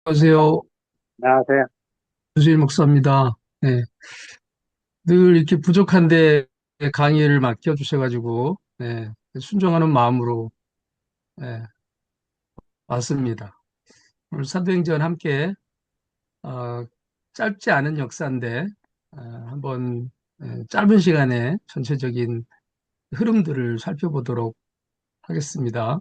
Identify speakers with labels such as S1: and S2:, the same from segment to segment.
S1: 안녕하세요.
S2: 안녕하세요.
S1: 주일 목사입니다. 네, 늘 이렇게 부족한데 강의를 맡겨주셔가지고 순종하는 마음으로 네, 왔습니다. 오늘 사도행전 함께 어, 짧지 않은 역사인데 한번 짧은 시간에 전체적인 흐름들을 살펴보도록 하겠습니다.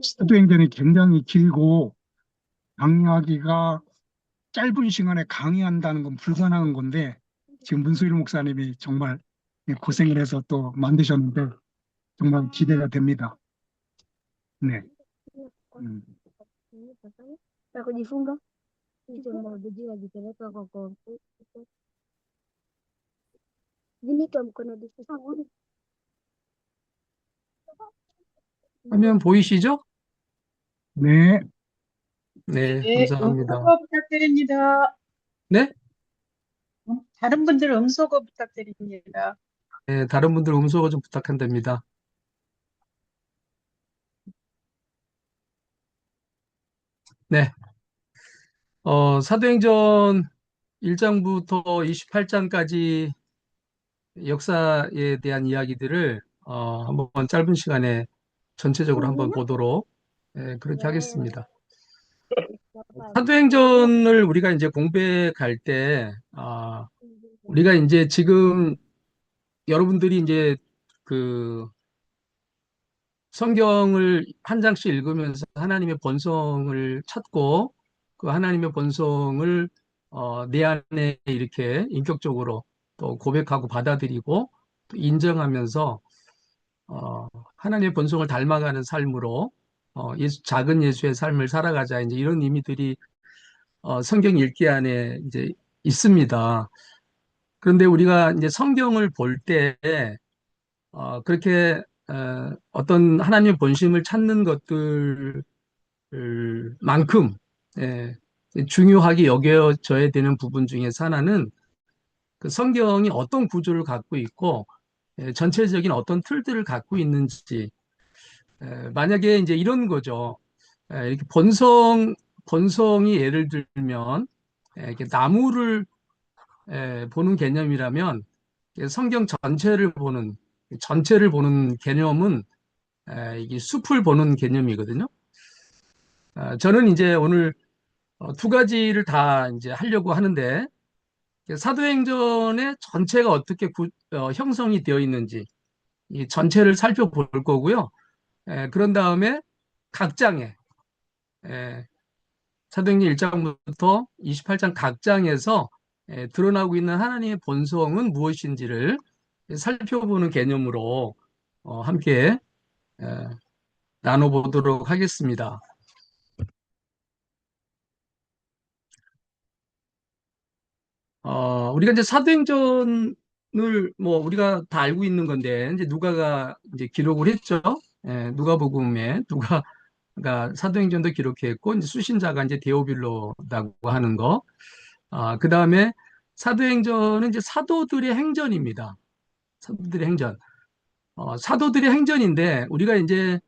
S2: 사도행전이 굉장히 길고 강의하기가 짧은 시간에 강의한다는 건 불가능한 건데 지금 문수일 목사님이 정말 고생을 해서 또 만드셨는데 정말 기대가 됩니다. 네. 음.
S3: Na kujifunga hicho mwabudia ajipeleka kwa zimito mkono disipuni.
S1: 화면 보이시죠?
S2: 네.
S1: 네,
S4: 네,
S1: 감사합니다.
S4: 음소거 부탁드립니다.
S1: 네?
S4: 다른 분들 음소거 부탁드립니다.
S1: 네, 다른 분들 음소거 좀 부탁한답니다. 네. 사도행전 1장부터 28장까지 역사에 대한 이야기들을 한번 짧은 시간에 전체적으로 한번 보도록 그렇게 하겠습니다. 사도행전을 우리가 이제 공부해 갈 때, 우리가 이제 지금 여러분들이 이제 그 성경을 한 장씩 읽으면서 하나님의 본성을 찾고 그 하나님의 본성을 내 안에 이렇게 인격적으로 또 고백하고 받아들이고 또 인정하면서 하나님의 본성을 닮아가는 삶으로 작은 예수의 삶을 살아가자 이제 이런 의미들이 성경 읽기 안에 이제 있습니다. 그런데 우리가 이제 성경을 볼 때 그렇게 어떤 하나님의 본심을 찾는 것들 만큼 예, 중요하게 여겨져야 되는 부분 중에서 하나는 그 성경이 어떤 구조를 갖고 있고 전체적인 어떤 틀들을 갖고 있는지 만약에 이제 이런 거죠. 이렇게 본성이 예를 들면 이렇게 나무를 보는 개념이라면 성경 전체를 보는 개념은 이게 숲을 보는 개념이거든요. 저는 이제 오늘 두 가지를 다 이제 하려고 하는데 사도행전의 전체가 어떻게 형성이 되어 있는지 이 전체를 살펴볼 거고요. 그런 다음에 각 장에 사도행전 1장부터 28장 각 장에서 드러나고 있는 하나님의 본성은 무엇인지를 살펴보는 개념으로 함께 에, 나눠보도록 하겠습니다. 우리가 이제 사도행전을 뭐 우리가 다 알고 있는 건데 이제 누가가 이제 기록을 했죠. 누가복음에 누가가 사도행전도 기록했고 이제 수신자가 이제 데오빌로라고 하는 거. 그 다음에 사도행전은 이제 사도들의 행전입니다. 사도들의 행전. 사도들의 행전인데 우리가 이제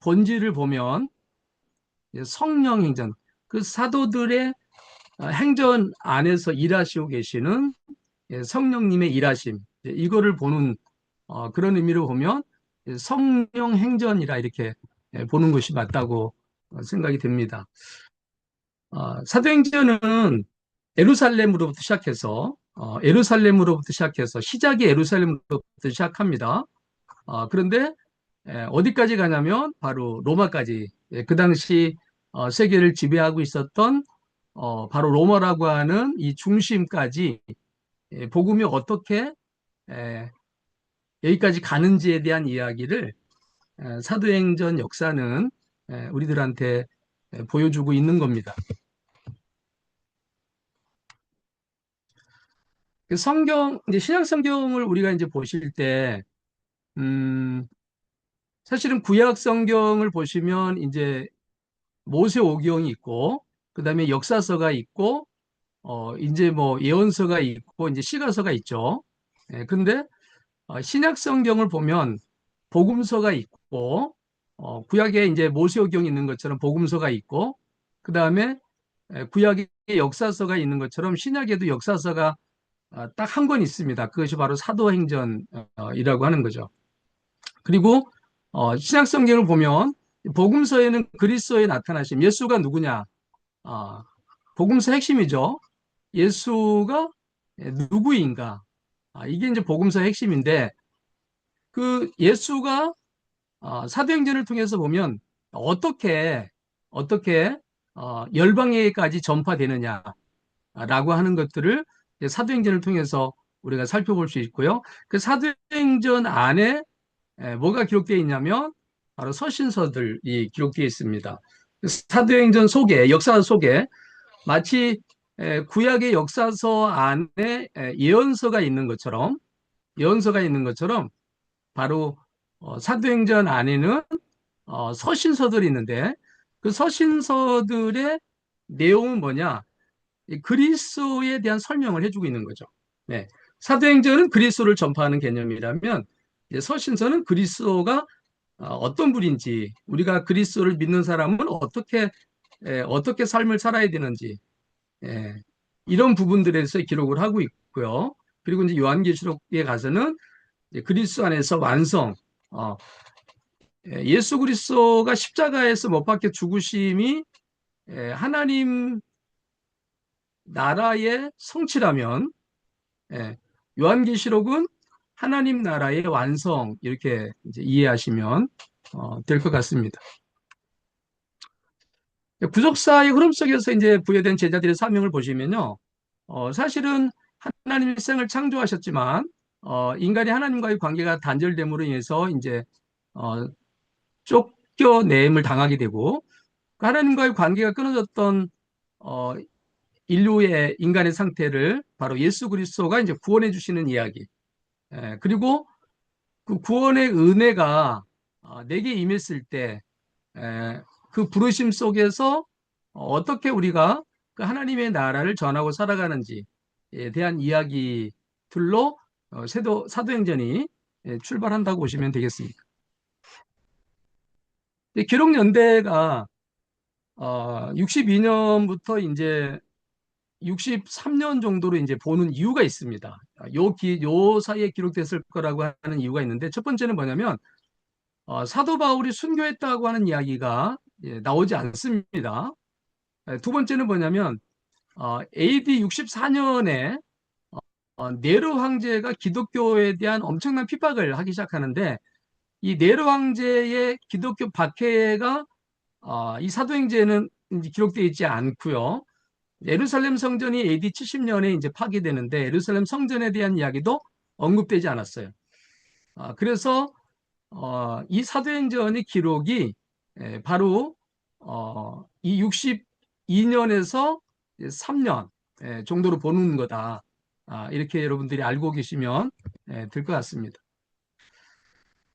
S1: 본질을 보면 이제 성령 행전. 그 사도들의 행전 안에서 일하시고 계시는 성령님의 일하심 이거를 보는 그런 의미로 보면 성령 행전이라 이렇게 보는 것이 맞다고 생각이 됩니다. 사도행전은 예루살렘으로부터 시작해서 시작이 예루살렘으로부터 시작합니다. 그런데 어디까지 가냐면 바로 로마까지 그 당시 세계를 지배하고 있었던 바로 로마라고 하는 이 중심까지 복음이 어떻게 여기까지 가는지에 대한 이야기를 사도행전 역사는 우리들한테 보여주고 있는 겁니다. 그 성경, 이제 신약 성경을 우리가 이제 보실 때, 사실은 구약 성경을 보시면 이제 모세오경이 있고, 그 다음에 역사서가 있고, 이제 뭐 예언서가 있고, 이제 시가서가 있죠. 근데 신약 성경을 보면 복음서가 있고, 구약에 이제 모세오경이 있는 것처럼 복음서가 있고, 그 다음에 구약에 역사서가 있는 것처럼 신약에도 역사서가 딱 한 권 있습니다. 그것이 바로 사도행전이라고 하는 거죠. 그리고 신약 성경을 보면 복음서에는 그리스도에 나타나심, 예수가 누구냐? 복음서 핵심이죠. 예수가 누구인가? 이게 이제 복음서의 핵심인데, 그 예수가 사도행전을 통해서 보면 어떻게 열방에까지 전파되느냐라고 하는 것들을 사도행전을 통해서 우리가 살펴볼 수 있고요. 그 사도행전 안에 뭐가 기록되어 있냐면 바로 서신서들이 기록되어 있습니다. 사도행전 속에, 역사 속에 마치 구약의 역사서 안에 예언서가 있는 것처럼 바로 사도행전 안에는 서신서들이 있는데, 그 서신서들의 내용은 뭐냐? 그리스도에 대한 설명을 해주고 있는 거죠. 네. 사도행전은 그리스도를 전파하는 개념이라면, 서신서는 그리스도가 어떤 분인지, 우리가 그리스도를 믿는 사람은 어떻게 삶을 살아야 되는지, 이런 부분들에 대해서 기록을 하고 있고요. 그리고 이제 요한계시록에 가서는 그리스도 안에서 완성, 예수 그리스도가 십자가에서 못 박혀 죽으심이 하나님 나라의 성취라면, 요한계시록은 하나님 나라의 완성, 이렇게 이제 이해하시면 될 것 같습니다. 구속사의 흐름 속에서 이제 부여된 제자들의 사명을 보시면요, 사실은 하나님이 세상을 창조하셨지만 인간이 하나님과의 관계가 단절됨으로 인해서 이제 쫓겨냄을 당하게 되고, 하나님과의 관계가 끊어졌던 인류의 인간의 상태를 바로 예수 그리스도가 이제 구원해 주시는 이야기. 그리고 그 구원의 은혜가 내게 임했을 때 그 부르심 속에서 어떻게 우리가 그 하나님의 나라를 전하고 살아가는지에 대한 이야기들로 사도행전이 출발한다고 보시면 되겠습니다. 기록 연대가 62년부터 이제 63년 정도로 이제 보는 이유가 있습니다. 요 사이에 기록됐을 거라고 하는 이유가 있는데, 첫 번째는 뭐냐면 사도 바울이 순교했다고 하는 이야기가 나오지 않습니다. 두 번째는 뭐냐면 AD 64년에 네로 황제가 기독교에 대한 엄청난 핍박을 하기 시작하는데, 이 네로 황제의 기독교 박해가 이 사도행전에는 기록되어 있지 않고요. 예루살렘 성전이 AD 70년에 이제 파괴되는데 예루살렘 성전에 대한 이야기도 언급되지 않았어요. 그래서 이 사도행전의 기록이 바로 이 62년에서 3년 정도로 보는 거다. 이렇게 여러분들이 알고 계시면 될 것 같습니다.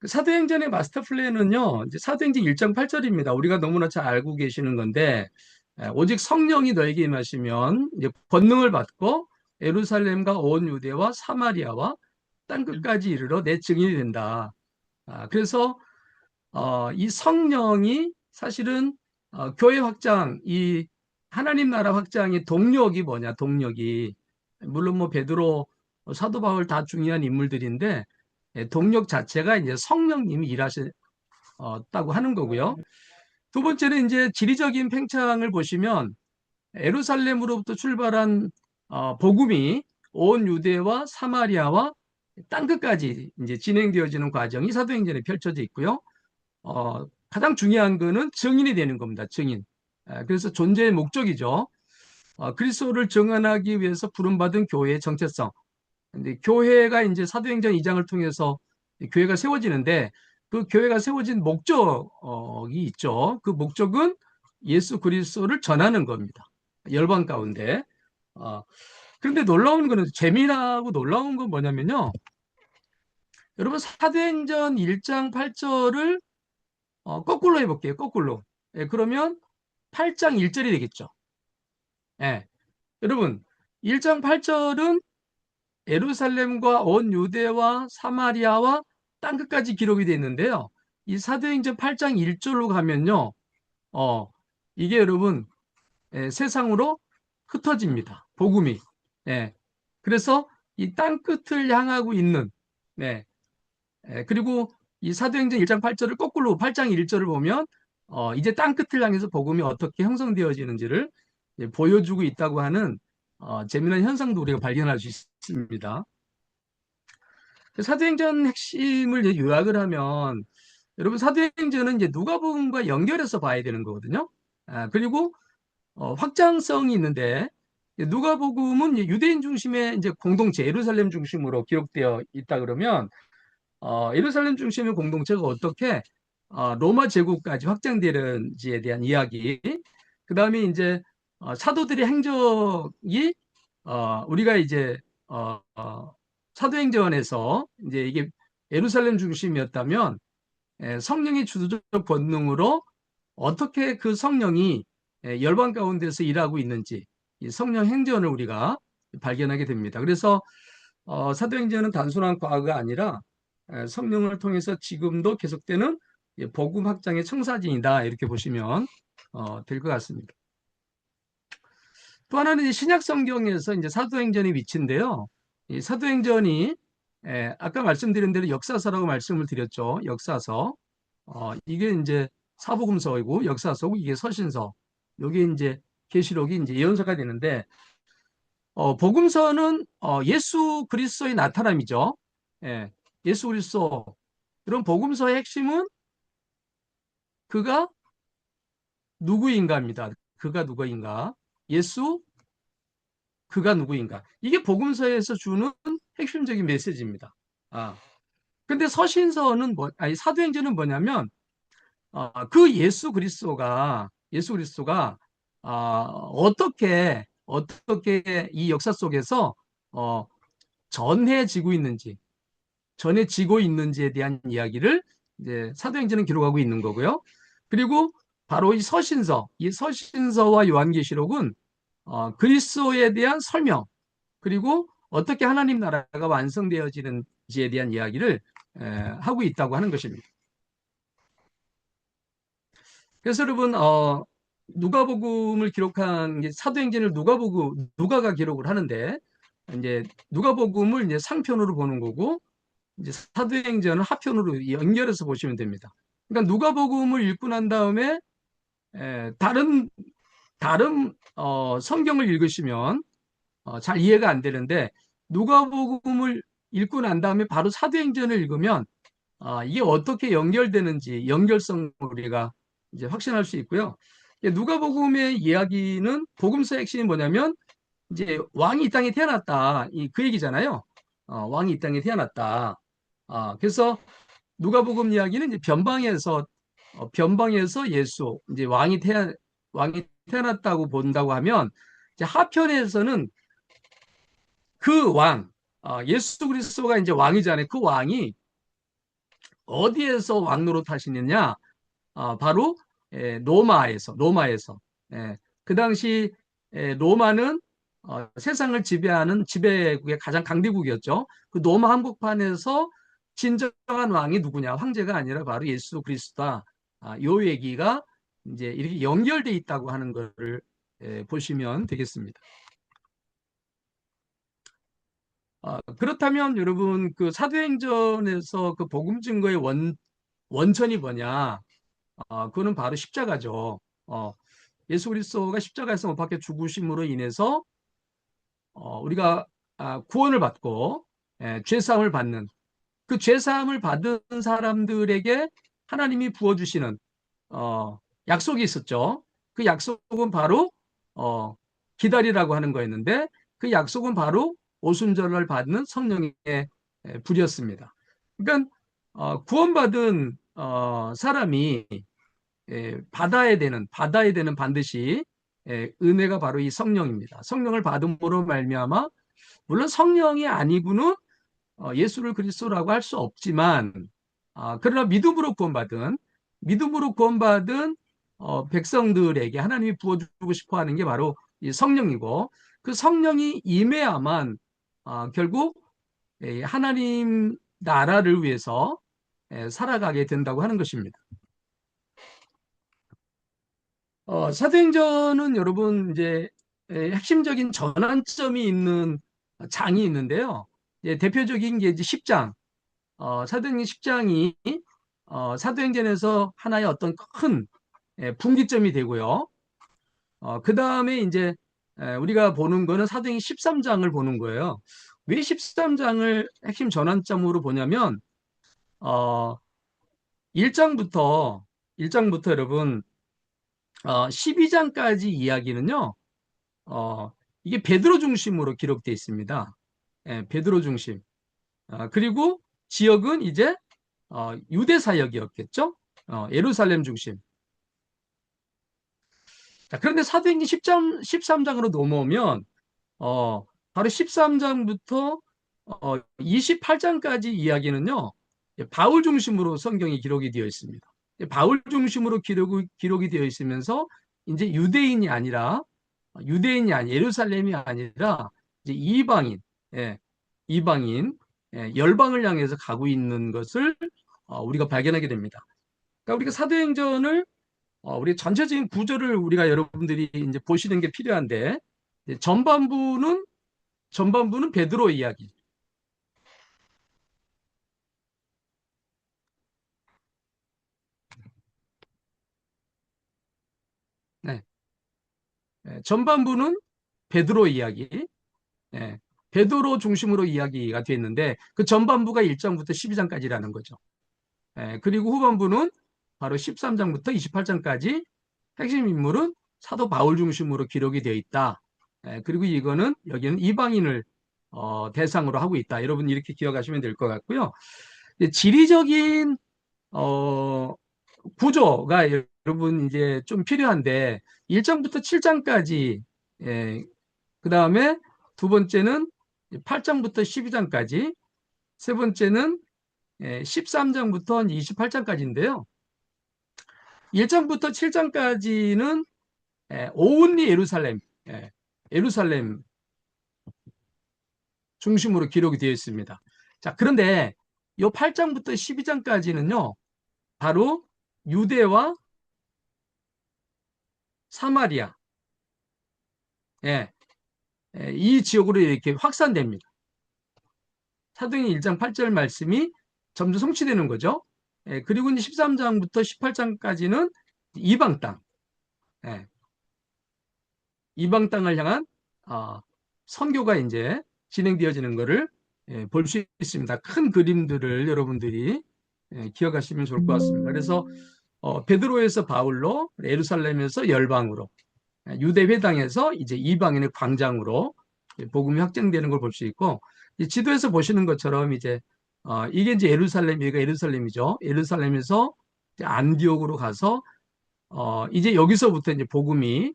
S1: 사도행전의 마스터 플랜은요, 이제 사도행전 1장 8절입니다. 우리가 너무나 잘 알고 계시는 건데, 오직 성령이 너에게 임하시면 이제 권능을 받고 예루살렘과 온 유대와 사마리아와 땅 끝까지 이르러 내 증인이 된다. 그래서 이 성령이 사실은 교회 확장, 이 하나님 나라 확장의 동력이 뭐냐? 동력이 물론 뭐 베드로, 사도 바울 다 중요한 인물들인데, 동력 자체가 이제 성령님이 일하셨다고 하는 거고요. 두 번째는 이제 지리적인 팽창을 보시면 예루살렘으로부터 출발한 복음이 온 유대와 사마리아와 땅 끝까지 이제 진행되어지는 과정이 사도행전에 펼쳐져 있고요. 가장 중요한 거는 증인이 되는 겁니다. 증인. 그래서 존재의 목적이죠. 그리스도를 증언하기 위해서 부름받은 교회의 정체성. 근데 교회가 이제 사도행전 2장을 통해서 교회가 세워지는데 그 교회가 세워진 목적이 있죠. 그 목적은 예수 그리스도를 전하는 겁니다. 열방 가운데. 어, 그런데 놀라운 거는 재미나고 놀라운 건 뭐냐면요. 여러분 사도행전 1장 8절을 거꾸로 해볼게요. 거꾸로. 예, 그러면 8장 1절이 되겠죠. 예. 여러분 1장 8절은 예루살렘과 온 유대와 사마리아와 땅끝까지 기록이 되어 있는데요. 이 사도행전 8장 1절로 가면요. 어, 이게 여러분 세상으로 흩어집니다. 복음이. 예. 그래서 이 땅끝을 향하고 있는 네. 그리고 이 사도행전 1장 8절을 거꾸로 8장 1절을 보면 이제 땅끝을 향해서 복음이 어떻게 형성되어지는지를 보여주고 있다고 하는 재미난 현상도 우리가 발견할 수 있습니다. 사도행전 핵심을 이제 요약을 하면 여러분 사도행전은 이제 누가복음과 연결해서 봐야 되는 거거든요. 그리고 확장성이 있는데 누가복음은 유대인 중심의 이제 공동체 예루살렘 중심으로 기록되어 있다 그러면 예루살렘 중심의 공동체가 어떻게 로마 제국까지 확장되는지에 대한 이야기. 그 다음에 이제 사도들의 행적이 우리가 이제 사도행전에서 이제 이게 예루살렘 중심이었다면 성령의 주도적 권능으로 어떻게 그 성령이 열방 가운데서 일하고 있는지 이 성령 행전을 우리가 발견하게 됩니다. 그래서 사도행전은 단순한 과거가 아니라 성령을 통해서 지금도 계속되는 복음 확장의 청사진이다 이렇게 보시면 될 것 같습니다. 또 하나는 신약 성경에서 이제 사도행전의 위치인데요. 이 사도행전이 아까 말씀드린 대로 역사서라고 말씀을 드렸죠. 역사서. 이게 이제 사복음서이고 역사서고 이게 서신서. 이게 이제 계시록이 이제 예언서가 되는데 복음서는 예수 그리스도의 나타남이죠. 예, 예수 그리스도. 그럼 복음서의 핵심은 그가 누구인가입니다. 그가 누구인가? 예수 그가 누구인가? 이게 복음서에서 주는 핵심적인 메시지입니다. 근데 서신서는 아니 사도행전은 뭐냐면 그 예수 그리스도가 어떻게 이 역사 속에서 전해지고 있는지에 대한 이야기를 이제 사도행전은 기록하고 있는 거고요. 그리고 바로 이 서신서와 요한계시록은 그리스도에 대한 설명 그리고 어떻게 하나님 나라가 완성되어지는지에 대한 이야기를 하고 있다고 하는 것입니다. 그래서 여러분 누가복음을 기록한 사도행전을 누가가 기록을 하는데 이제 누가복음을 이제 상편으로 보는 거고 이제 사도행전은 하편으로 연결해서 보시면 됩니다. 그러니까 누가복음을 읽고 난 다음에 다른 성경을 읽으시면 잘 이해가 안 되는데 누가복음을 읽고 난 다음에 바로 사도행전을 읽으면 이게 어떻게 연결되는지 연결성을 우리가 이제 확신할 수 있고요. 누가복음의 이야기는 복음서의 핵심이 뭐냐면 이제 왕이 이 땅에 태어났다 그 얘기잖아요. 왕이 이 땅에 태어났다. 그래서 누가복음 이야기는 이제 변방에서 예수 이제 왕이 태어났다고 본다고 하면 이제 하편에서는 그 왕, 예수 그리스도가 이제 왕이잖아요. 그 왕이 어디에서 왕 노릇하시느냐? 바로 로마에서. 그 당시 로마는 세상을 지배하는 지배국의 가장 강대국이었죠. 그 로마 한복판에서 진정한 왕이 누구냐? 황제가 아니라 바로 예수 그리스도다. 요 얘기가 이제 이렇게 연결돼 있다고 하는 것을 보시면 되겠습니다. 그렇다면 여러분 그 사도행전에서 그 복음 증거의 원천이 뭐냐? 그거는 바로 십자가죠. 예수 그리스도가 십자가에서 못 박혀 죽으심으로 인해서 우리가 구원을 받고 죄사함을 받는 그 죄사함을 받은 사람들에게 하나님이 부어주시는 약속이 있었죠. 그 약속은 바로 기다리라고 하는 거였는데 그 약속은 바로 오순절을 받는 성령의 불이었습니다. 그러니까 구원받은 사람이 받아야 되는 반드시 은혜가 바로 이 성령입니다. 성령을 받음으로 말미암아 물론 성령이 아니고는 예수를 그리스도라고 할 수 없지만 그러나 믿음으로 구원받은 백성들에게 하나님이 부어주고 싶어 하는 게 바로 이 성령이고 그 성령이 임해야만 결국 하나님 나라를 위해서 살아가게 된다고 하는 것입니다. 사도행전은 여러분 이제 핵심적인 전환점이 있는 장이 있는데요. 대표적인 게 이제 10장, 사도행전 10장이 사도행전에서 하나의 어떤 큰 분기점이 되고요. 그 다음에 이제 우리가 보는 거는 사도행전 13장을 보는 거예요. 왜 13장을 핵심 전환점으로 보냐면 1장부터 여러분 12장까지 이야기는요. 이게 베드로 중심으로 기록되어 있습니다. 베드로 중심. 그리고 지역은 이제 유대 사역이었겠죠. 예루살렘 중심. 자, 그런데 사도행전 10장, 13장으로 넘어오면 바로 13장부터 28장까지 이야기는요. 바울 중심으로 성경이 기록이 되어 있습니다. 바울 중심으로 기록이 되어 있으면서 이제 예루살렘이 아니라 이제 이방인, 열방을 향해서 가고 있는 것을 우리가 발견하게 됩니다. 그러니까 우리가 사도행전을 우리 전체적인 구조를 우리가 여러분들이 이제 보시는 게 필요한데 전반부는 베드로 이야기. 네. 전반부는 베드로 이야기. 예, 베드로 중심으로 이야기가 되어 있는데 그 전반부가 1장부터 12장까지라는 거죠. 그리고 후반부는 바로 13장부터 28장까지 핵심 인물은 사도 바울 중심으로 기록이 되어 있다. 그리고 여기는 이방인을 대상으로 하고 있다. 여러분 이렇게 기억하시면 될 것 같고요. 지리적인 구조가 여러분 이제 좀 필요한데 1장부터 7장까지 그 다음에 두 번째는 8장부터 12장까지 세 번째는 13장부터 28장까지인데요. 1장부터 7장까지는 온리 예루살렘 중심으로 기록이 되어 있습니다. 자, 그런데 이 8장부터 12장까지는요. 바로 유대와 사마리아 이 지역으로 이렇게 확산됩니다. 사도행전 1장 8절 말씀이 점점 성취되는 거죠. 그리고 이제 13장부터 18장까지는 이방 땅, 이방 땅을 향한 선교가 이제 진행되어지는 것을 볼 수 있습니다. 큰 그림들을 여러분들이 기억하시면 좋을 것 같습니다. 그래서 베드로에서 바울로, 예루살렘에서 열방으로, 유대 회당에서 이제 이방인의 광장으로 복음이 확장되는 걸 볼 수 있고, 지도에서 보시는 것처럼 이제 이게 이제 예루살렘이죠. 예루살렘에서 이제 안디옥으로 가서 이제 여기서부터 이제 복음이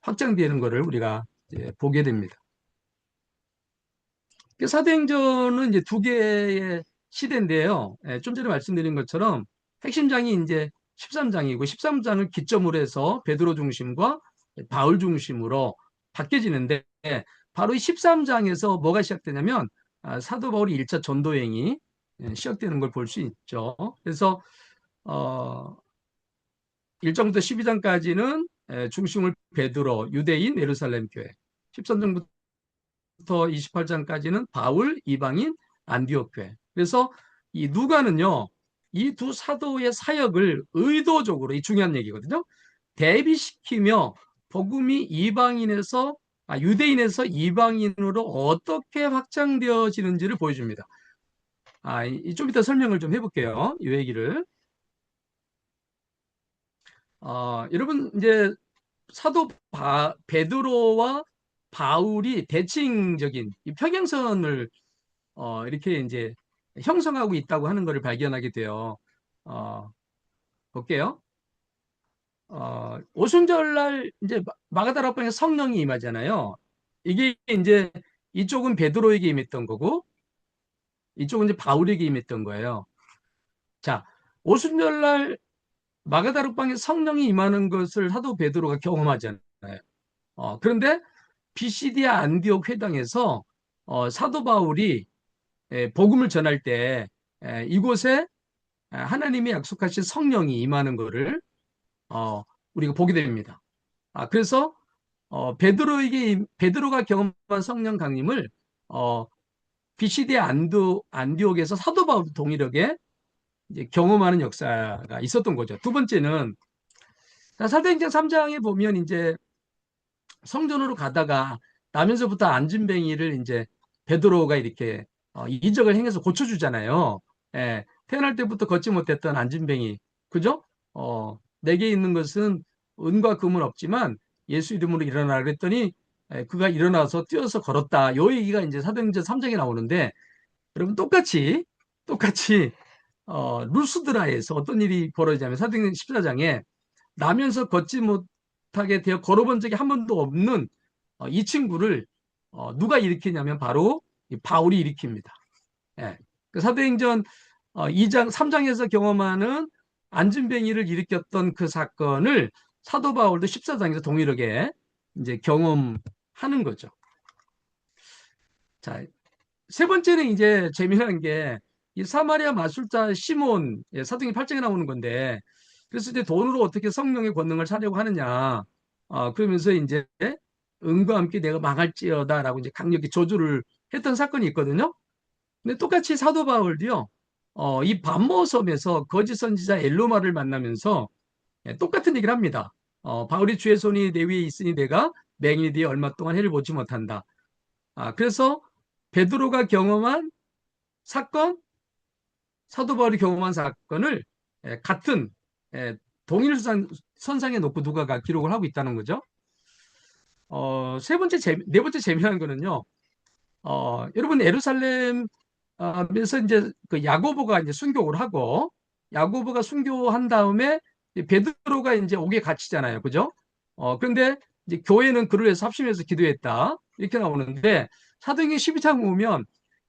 S1: 확장되는 것을 우리가 이제 보게 됩니다. 사도행전은 이제 두 개의 시대인데요. 좀 전에 말씀드린 것처럼 핵심장이 이제 13장이고 13장을 기점으로 해서 베드로 중심과 바울 중심으로 바뀌어지는데 바로 이 13장에서 뭐가 시작되냐면 사도 바울의 1차 전도행이 시작되는 걸 볼 수 있죠. 그래서 1장부터 12장까지는 중심을 베드로, 유대인, 예루살렘 교회 13장부터 28장까지는 바울, 이방인, 안디옥 교회. 그래서 이 누가는요. 이 두 사도의 사역을 의도적으로 이 중요한 얘기거든요. 대비시키며 복음이 유대인에서 이방인으로 어떻게 확장되어지는지를 보여줍니다. 좀 이따 설명을 좀 해볼게요. 이 얘기를. 여러분 이제 사도 베드로와 바울이 대칭적인 이 평행선을 이렇게 이제 형성하고 있다고 하는 것을 발견하게 돼요. 볼게요. 오순절날 이제 마가다락방에 성령이 임하잖아요. 이게 이제 이쪽은 베드로에게 임했던 거고 이쪽은 이제 바울에게 임했던 거예요. 자, 오순절날 마가다락방에 성령이 임하는 것을 사도 베드로가 경험하잖아요. 그런데 비시디아 안디옥 회당에서 사도 바울이 복음을 전할 때 이곳에 하나님이 약속하신 성령이 임하는 것을 우리가 보게 됩니다. 그래서 베드로가 경험한 성령 강림을 비시디아 안디옥에서 사도 바울 동일하게 이제 경험하는 역사가 있었던 거죠. 두 번째는 사도행전 3장에 보면 이제 성전으로 가다가 나면서부터 안진뱅이를 이제 베드로가 이렇게 이적을 행해서 고쳐주잖아요. 예, 태어날 때부터 걷지 못했던 안진뱅이, 그죠? 내게 있는 것은 은과 금은 없지만 예수 이름으로 일어나라 그랬더니 그가 일어나서 뛰어서 걸었다. 요 얘기가 이제 사도행전 3장에 나오는데 여러분 똑같이 루스드라에서 어떤 일이 벌어지냐면 사도행전 14장에 나면서 걷지 못하게 되어 걸어본 적이 한 번도 없는 이 친구를 누가 일으키냐면 바로 바울이 일으킵니다. 예. 그 사도행전 2장, 3장에서 경험하는 안진뱅이를 일으켰던 그 사건을 사도 바울도 14장에서 동일하게 이제 경험하는 거죠. 자, 세 번째는 이제 재미난 게 이 사마리아 마술자 시몬, 사도행전 8장에 나오는 건데, 그래서 이제 돈으로 어떻게 성령의 권능을 사려고 하느냐, 그러면서 이제 은과 함께 내가 망할지어다라고 이제 강력히 저주를 했던 사건이 있거든요. 근데 똑같이 사도 바울도요, 이 반모섬에서 거짓 선지자 엘로마를 만나면서 똑같은 얘기를 합니다. 바울이 주의 손이 내 위에 있으니 내가 맹인이 되어 얼마 동안 해를 보지 못한다. 그래서 베드로가 경험한 사건, 사도 바울이 경험한 사건을 같은 동일 선상에 놓고 누가가 기록을 하고 있다는 거죠. 네 번째 재미난 거는요. 여러분 예루살렘에서 이제 그 야고보가 이제 순교를 하고 야고보가 순교한 다음에 베드로가 이제 옥에 갇히잖아요, 그죠? 그런데 이제 교회는 그를 위해서 합심해서 기도했다 이렇게 나오는데 사도행전 12장 보면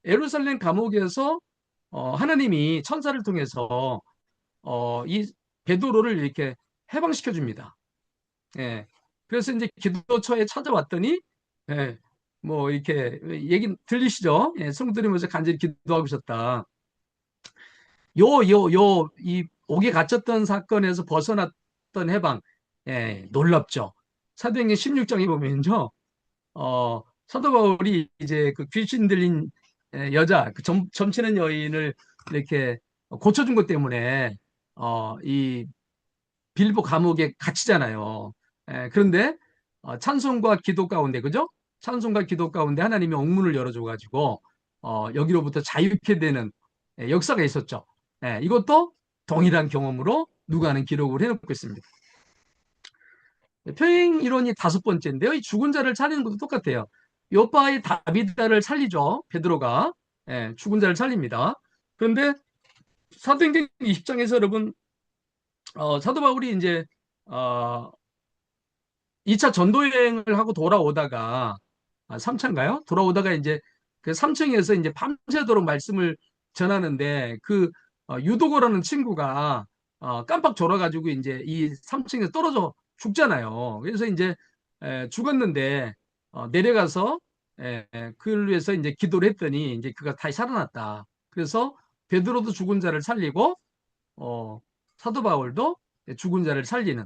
S1: 예루살렘 감옥에서 하나님이 천사를 통해서 이 베드로를 이렇게 해방시켜 줍니다. 예. 그래서 이제 기도처에 찾아왔더니 예, 뭐 이렇게 얘기 들리시죠? 예, 성도들이 먼저 간절히 기도하고 있었다. 이 옥에 갇혔던 사건에서 벗어났던 해방, 놀랍죠. 사도행전 16장에 보면요, 사도 바울이 이제 그 귀신 들린 여자, 그 점치는 여인을 이렇게 고쳐준 것 때문에 이 빌보 감옥에 갇히잖아요. 그런데 찬송과 기도 가운데, 그죠? 찬송과 기도 가운데 하나님이 옥문을 열어줘가지고 여기로부터 자유케 되는 역사가 있었죠. 이것도 동일한 경험으로 누가는 기록을 해놓고 있습니다. 평행 이론이 다섯 번째인데요. 이 죽은 자를 살리는 것도 똑같아요. 요바의 다비다를 살리죠. 베드로가 죽은 자를 살립니다. 그런데 사도행전 20장에서 여러분 사도 바울이 이제 2차 전도 여행을 하고 돌아오다가 3차인가요? 돌아오다가 이제 그 3층에서 이제 밤새도록 말씀을 전하는데 그 유도고라는 친구가 깜빡 졸아가지고 이제 이 3층에서 떨어져 죽잖아요. 그래서 이제 죽었는데 내려가서 그를 위해서 이제 기도를 했더니 이제 그가 다시 살아났다. 그래서 베드로도 죽은 자를 살리고 사도 바울도 죽은 자를 살리는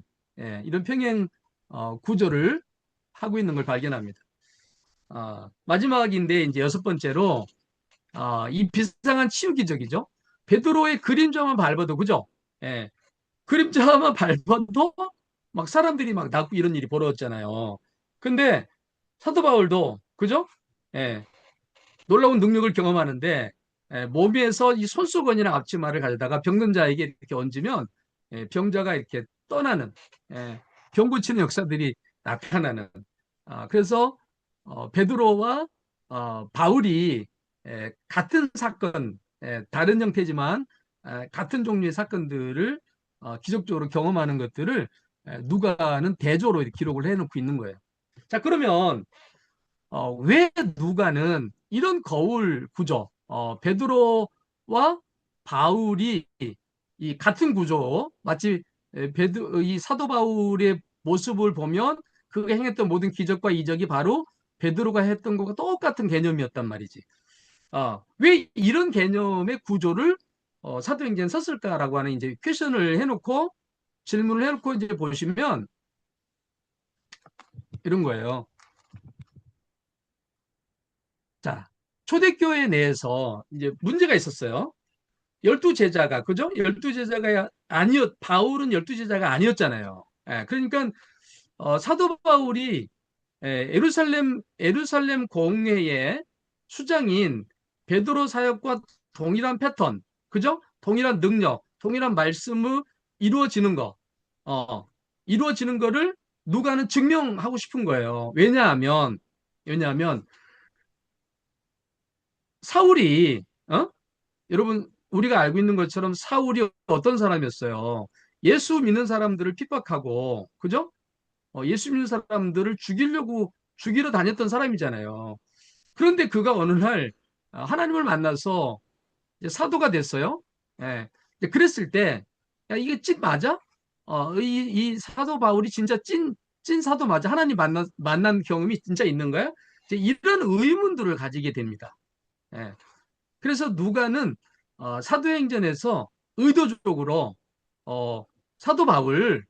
S1: 이런 평행 구조를 하고 있는 걸 발견합니다. 마지막인데 이제 여섯 번째로 이 비상한 치유 기적이죠. 베드로의 그림자만 밟아도 그죠? 그림자만 밟아도 막 사람들이 막 낫고 이런 일이 벌어졌잖아요. 근데 사도 바울도 그죠? 놀라운 능력을 경험하는데 몸에서 이 손수건이나 앞치마를 가져다가 병든 자에게 이렇게 얹으면 병자가 이렇게 떠나는 병 고치는 역사들이 나타나는 그래서 베드로와 바울이 같은 사건 다른 형태지만 같은 종류의 사건들을 기적적으로 경험하는 것들을 누가는 대조로 기록을 해놓고 있는 거예요. 자, 그러면 왜 누가는 이런 거울 구조, 베드로와 바울이 이 같은 구조, 마치 이 사도 바울의 모습을 보면 그가 행했던 모든 기적과 이적이 바로 베드로가 했던 것과 똑같은 개념이었단 말이지. 왜 이런 개념의 구조를 사도행전에 썼을까라고 하는 이제 퀘션을 해놓고 질문을 해놓고 이제 보시면 이런 거예요. 자, 초대교회 내에서 이제 문제가 있었어요. 12제자가, 그죠? 12제자가 바울은 12제자가 아니었잖아요. 그러니까, 사도 바울이, 예루살렘 공회의 수장인 베드로 사역과 동일한 패턴, 그죠? 동일한 능력, 동일한 말씀을 이루어지는 거, 이루어지는 거를 누가는 증명하고 싶은 거예요. 왜냐하면, 사울이, 여러분, 우리가 알고 있는 것처럼 사울이 어떤 사람이었어요? 예수 믿는 사람들을 핍박하고, 그죠? 예수 믿는 사람들을 죽이러 다녔던 사람이잖아요. 그런데 그가 어느 날 하나님을 만나서 이제 사도가 됐어요. 예. 근데 그랬을 때, 야, 이게 찐 맞아? 이 사도 바울이 진짜 찐 사도 맞아? 하나님 만난 경험이 진짜 있는 거야? 이제 이런 의문들을 가지게 됩니다. 예. 그래서 누가는 사도행전에서 의도적으로 사도 바울,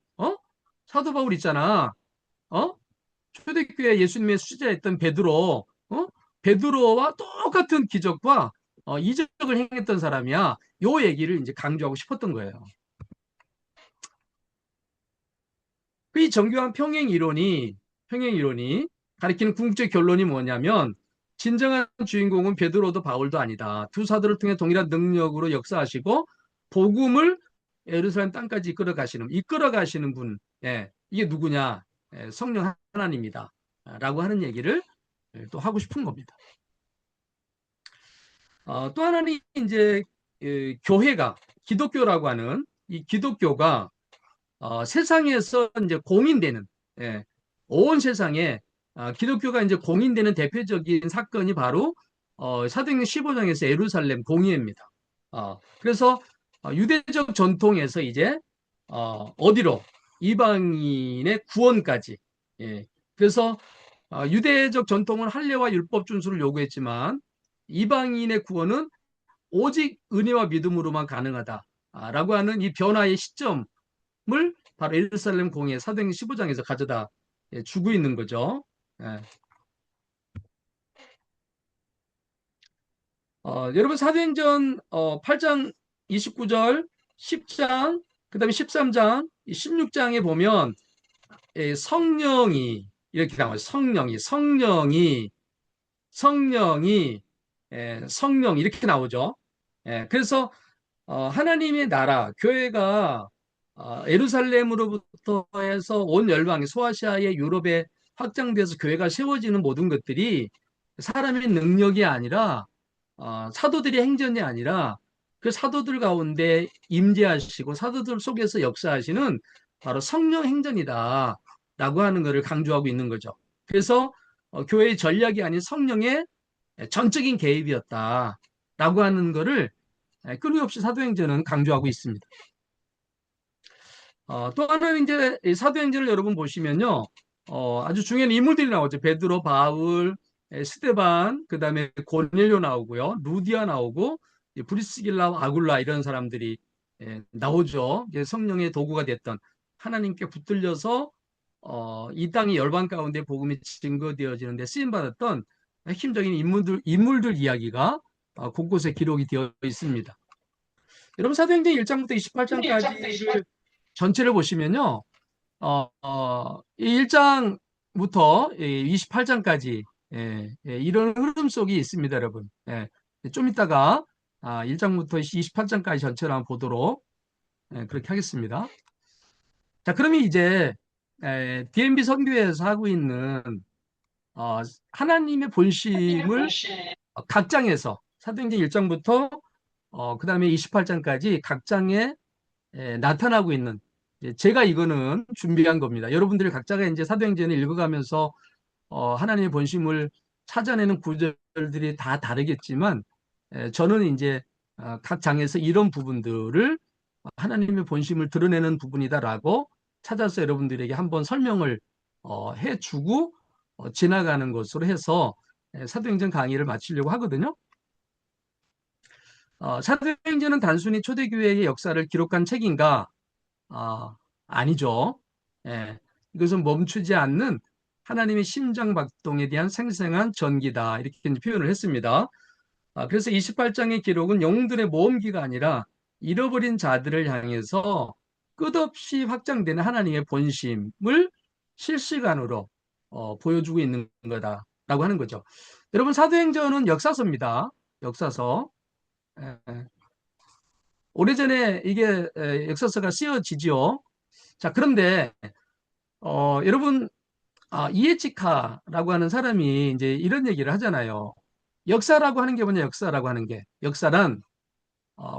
S1: 사도 바울 있잖아, 어? 초대교회 예수님의 수제자였던 베드로, 베드로와 똑같은 기적과 이적을 행했던 사람이야. 요 얘기를 이제 강조하고 싶었던 거예요. 이 정교한 평행 이론이 가리키는 궁극적 결론이 뭐냐면 진정한 주인공은 베드로도 바울도 아니다. 두 사도를 통해 동일한 능력으로 역사하시고 복음을 예루살렘 땅까지 이끌어가시는 분, 이게 누구냐? 성령 하나님이다. 라고 하는 얘기를 또 하고 싶은 겁니다. 또 하나는 이제 교회가 기독교라고 하는 이 기독교가 세상에서 이제 공인되는, 온 세상에 기독교가 이제 공인되는 대표적인 사건이 바로 사도행전 15장에서 예루살렘 공의회입니다. 그래서 유대적 전통에서 이제 어디로 이방인의 구원까지. 그래서 유대적 전통은 할례와 율법 준수를 요구했지만 이방인의 구원은 오직 은혜와 믿음으로만 가능하다라고 하는 이 변화의 시점 을 바로 예루살렘 공회 사도행전 15장에서 가져다 주고 있는 거죠. 여러분 사도행전 8장 29절, 10장, 그 다음에 13장, 16장에 보면 성령이 이렇게 나와요. 성령 이렇게 나오죠. 그래서 하나님의 나라, 교회가 예루살렘으로부터 해서 온 열방에 소아시아의 유럽에 확장돼서 교회가 세워지는 모든 것들이 사람의 능력이 아니라 사도들의 행전이 아니라 그 사도들 가운데 임재하시고 사도들 속에서 역사하시는 바로 성령 행전이다 라고 하는 것을 강조하고 있는 거죠. 그래서 교회의 전략이 아닌 성령의 전적인 개입이었다 라고 하는 것을 끊임없이 사도행전은 강조하고 있습니다. 또 하나는 이제 사도행전을 여러분 보시면요, 아주 중요한 인물들이 나오죠. 베드로, 바울, 스데반, 그 다음에 고넬료 나오고요, 루디아 나오고, 브리스길라, 아굴라 이런 사람들이 나오죠. 성령의 도구가 됐던 하나님께 붙들려서 이 땅의 열방 가운데 복음이 증거되어지는데 쓰임 받았던 핵심적인 인물들 이야기가 곳곳에 기록이 되어 있습니다. 여러분 사도행전 1장부터 28장까지를 전체를 보시면요, 이 1장부터 28장까지 이런 흐름 속이 있습니다, 여러분. 좀 이따가 1장부터 28장까지 전체를 한번 보도록 그렇게 하겠습니다. 자, 그러면 이제 DMB 선교회에서 하고 있는 하나님의 본심을 각 장에서 사도행전 1장부터 그다음에 28장까지 각 장에 나타나고 있는 제가 이거는 준비한 겁니다. 여러분들이 각자가 이제 사도행전을 읽어가면서 하나님의 본심을 찾아내는 구절들이 다 다르겠지만 저는 이제 각 장에서 이런 부분들을 하나님의 본심을 드러내는 부분이다라고 찾아서 여러분들에게 한번 설명을 해주고 지나가는 것으로 해서 사도행전 강의를 마치려고 하거든요. 사도행전은 단순히 초대교회의 역사를 기록한 책인가? 아니죠. 예, 이것은 멈추지 않는 하나님의 심장박동에 대한 생생한 전기다. 이렇게 이제 표현을 했습니다. 그래서 28장의 기록은 영웅들의 모험기가 아니라 잃어버린 자들을 향해서 끝없이 확장되는 하나님의 본심을 실시간으로 보여주고 있는 거다라고 하는 거죠. 여러분, 사도행전은 역사서입니다. 역사서. 예, 오래전에 이게 역사서가 쓰여지지요. 자, 그런데 여러분, 이에치카라고 하는 사람이 이제 이런 얘기를 하잖아요. 역사라고 하는 게 뭐냐? 역사라고 하는 게 역사란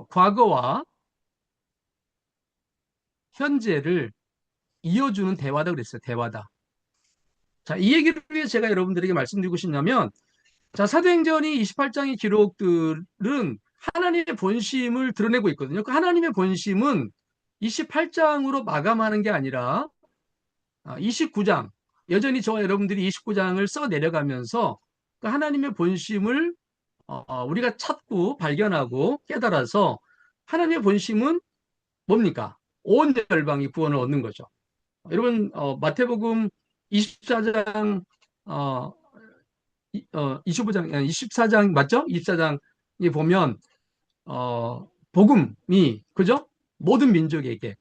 S1: 과거와 현재를 이어주는 대화다 그랬어요. 대화다. 자, 이 얘기를 위해 제가 여러분들에게 말씀드리고 싶냐면, 자, 사도행전이 28장의 기록들은 하나님의 본심을 드러내고 있거든요. 그 하나님의 본심은 28장으로 마감하는 게 아니라 29장, 여전히 저와 여러분들이 29장을 써 내려가면서 그 하나님의 본심을 우리가 찾고 발견하고 깨달아서 하나님의 본심은 뭡니까? 온 열방이 구원을 얻는 거죠. 여러분, 마태복음 24장 25장 24장 맞죠? 24장에 보면 복음이 그죠? 모든 민족에게